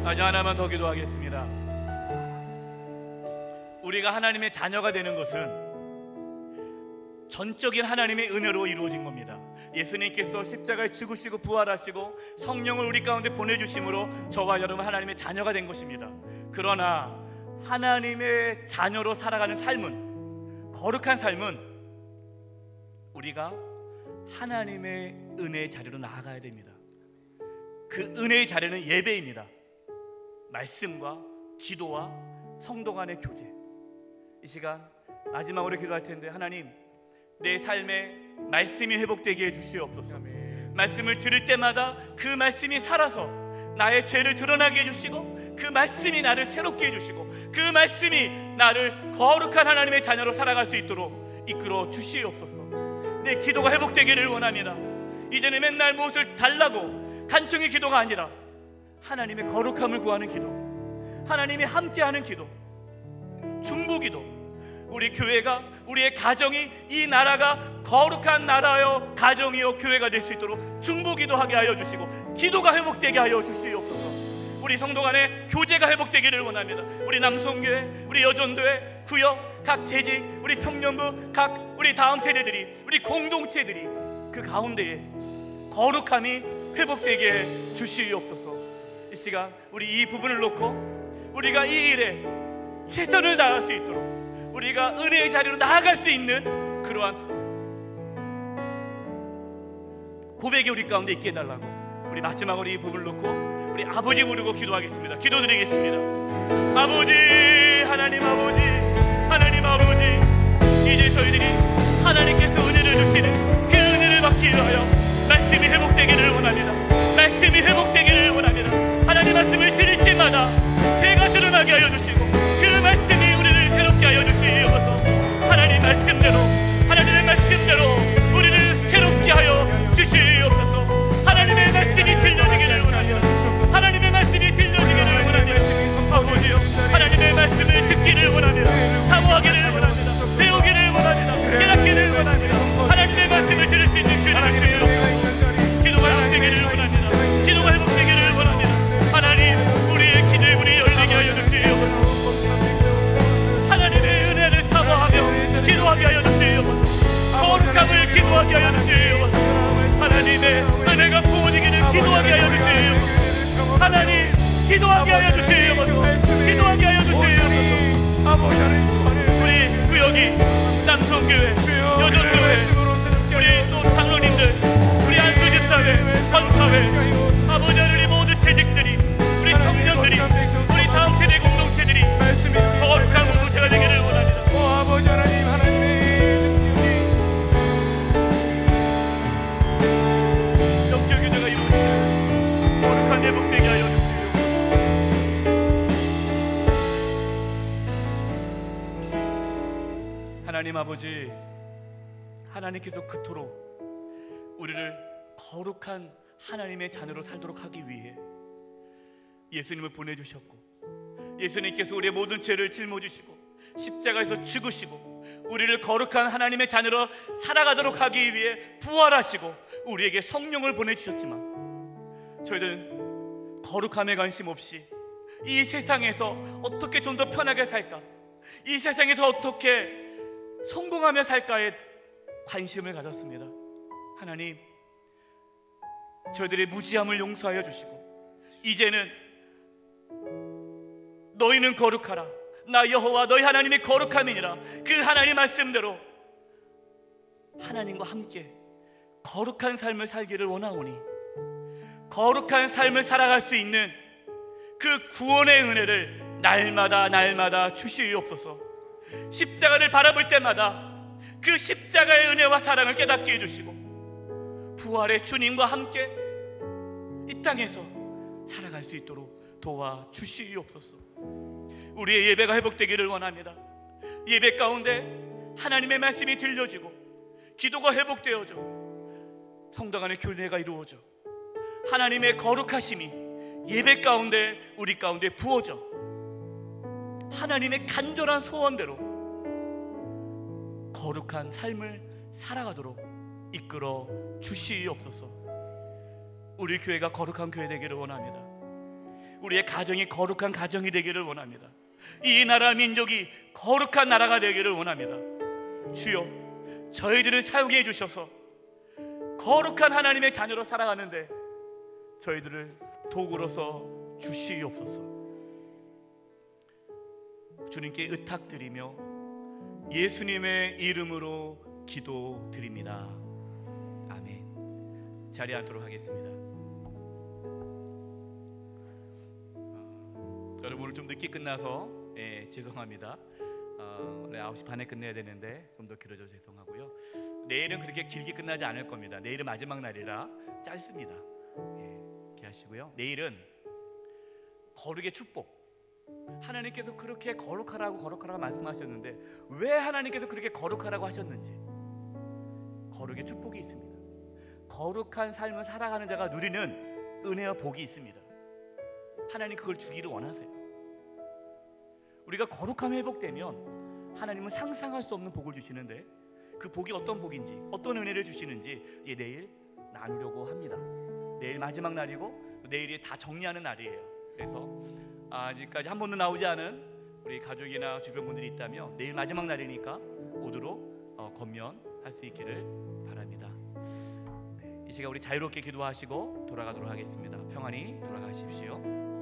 A: 아직 하나만 더 기도하겠습니다. 우리가 하나님의 자녀가 되는 것은 전적인 하나님의 은혜로 이루어진 겁니다. 예수님께서 십자가에 죽으시고 부활하시고 성령을 우리 가운데 보내주심으로 저와 여러분 하나님의 자녀가 된 것입니다. 그러나 하나님의 자녀로 살아가는 삶은, 거룩한 삶은 우리가 하나님의 은혜의 자리로 나아가야 됩니다. 그 은혜의 자리는 예배입니다. 말씀과 기도와 성도 간의 교제. 이 시간 마지막으로 기도할 텐데, 하나님, 내 삶에 말씀이 회복되게 해주시옵소서. 말씀을 들을 때마다 그 말씀이 살아서 나의 죄를 드러나게 해주시고, 그 말씀이 나를 새롭게 해주시고, 그 말씀이 나를 거룩한 하나님의 자녀로 살아갈 수 있도록 이끌어 주시옵소서. 내 기도가 회복되기를 원합니다. 이제는 맨날 무엇을 달라고 간청의 기도가 아니라 하나님의 거룩함을 구하는 기도, 하나님이 함께하는 기도, 중보기도. 우리 교회가, 우리의 가정이, 이 나라가 거룩한 나라여 가정이여 교회가 될 수 있도록 중보기도하게 하여 주시고, 기도가 회복되게 하여 주시옵소서. 우리 성도 간의 교제가 회복되기를 원합니다. 우리 남성교회, 우리 여전도회, 구역, 각 재직, 우리 청년부, 각 우리 다음 세대들이, 우리 공동체들이 그 가운데에 거룩함이 회복되게 주시옵소서. 이 시간 우리 이 부분을 놓고 우리가 이 일에 최선을 다할 수 있도록 우리가 은혜의 자리로 나아갈 수 있는 그러한 고백이 우리 가운데 있게 해달라고 우리 마지막으로 이 부분을 놓고 우리 아버지 부르고 기도하겠습니다. 기도드리겠습니다. 아버지, 하나님 아버지, 하나님 아버지, 이제 저희들이 하나님께서 은혜를 주시는 그 은혜를 받기 위하여 말씀이 회복되기를 원합니다. 말씀이 회복되기를 원합니다. 하나님 말씀을 드릴 때마다 죄가 드러나게 하여 주시고 그 말씀이 우리를 새롭게 하여 주시옵소서. 하나님 말씀대로, 하나님의 말씀대로 우리를 새롭게 하여 주시옵소서. 하나님의 말씀이 들려지기를 원합니다. 하나님의 말씀이 들려지기를 원합니다. 아버지요, 하나님의 말씀을 듣기를 원합니다. 사모하기를 원합니다. 배우기를 원합니다. 깨닫기를 원합니다. 하나님의 말씀을 들을 수 있는 귀를 주시옵소서. 기도가 회복되기를 원합니다. 기도가 회복되기를 원합니다. 하나님, 우리의 기도의 문이 열리게 하여 주시옵소서. 하나님의 은혜를 사모하며 기도하게 하여 주시옵소서. 거룩함을 기도하게 하여 주시옵소서. 하나님의 은혜가 부어지기를 기도하게 하여 주시옵소서. 하나님, 기도하게 하여 주시옵소서. 기도하게 하여 주시옵소서. 우리 구역이 남성교회, 여전교회, 우리 또 장로님들, 우리 안수집사회, 선사회, 아버지 하나님 모든 재직들이, 우리 청년들이, 우리 다음 세대 공동체들이 거룩한 공동체가 되기를 원합니다.
B: 아버지 하나님, 하나님의
A: 영적 교제가 이루어지는 거룩한 회복되게 하여 주시옵소서. 하나님 아버지, 하나님께서 그토록 우리를 거룩한 하나님의 자녀로 살도록 하기 위해 예수님을 보내주셨고, 예수님께서 우리의 모든 죄를 짊어지시고 십자가에서 죽으시고 우리를 거룩한 하나님의 자녀로 살아가도록 하기 위해 부활하시고 우리에게 성령을 보내주셨지만, 저희들은 거룩함에 관심 없이 이 세상에서 어떻게 좀 더 편하게 살까, 이 세상에서 어떻게 성공하며 살까에 관심을 가졌습니다. 하나님, 저희들의 무지함을 용서하여 주시고 이제는 너희는 거룩하라, 나 여호와 너희 하나님이 거룩함이니라, 그 하나님 말씀대로 하나님과 함께 거룩한 삶을 살기를 원하오니, 거룩한 삶을 살아갈 수 있는 그 구원의 은혜를 날마다 날마다 주시옵소서. 십자가를 바라볼 때마다 그 십자가의 은혜와 사랑을 깨닫게 해주시고 부활의 주님과 함께 이 땅에서 살아갈 수 있도록 도와주시옵소서. 우리의 예배가 회복되기를 원합니다. 예배 가운데 하나님의 말씀이 들려지고 기도가 회복되어져 성당 안의 교회가 이루어져 하나님의 거룩하심이 예배 가운데 우리 가운데 부어져 하나님의 간절한 소원대로 거룩한 삶을 살아가도록 이끌어 주시옵소서. 우리 교회가 거룩한 교회 되기를 원합니다. 우리의 가정이 거룩한 가정이 되기를 원합니다. 이 나라 민족이 거룩한 나라가 되기를 원합니다. 주여, 저희들을 사용해 주셔서 거룩한 하나님의 자녀로 살아가는데 저희들을 도구로서 주시옵소서. 주님께 의탁드리며 예수님의 이름으로 기도드립니다. 아멘. 자리에 앉도록 하겠습니다. 여러분, 오늘 좀 늦게 끝나서 죄송합니다. 원래 9시 반에 끝내야 되는데 좀 더 길어져서 죄송하고요. 내일은 그렇게 길게 끝나지 않을 겁니다. 내일은 마지막 날이라 짧습니다. 이렇게 하시고요. 내일은 거룩의 축복, 하나님께서 그렇게 거룩하라고 말씀하셨는데 왜 하나님께서 그렇게 거룩하라고 하셨는지, 거룩의 축복이 있습니다. 거룩한 삶을 살아가는 자가 누리는 은혜와 복이 있습니다. 하나님 그걸 주기를 원하세요. 우리가 거룩함이 회복되면 하나님은 상상할 수 없는 복을 주시는데 그 복이 어떤 복인지, 어떤 은혜를 주시는지 내일 나누려고 합니다. 내일 마지막 날이고 내일이 다 정리하는 날이에요. 그래서 아직까지 한 번도 나오지 않은 우리 가족이나 주변 분들이 있다면 내일 마지막 날이니까 오도록 권면할 수 있기를 바랍니다. 시간 우리 자유롭게 기도하시고 돌아가도록 하겠습니다. 평안히 돌아가십시오.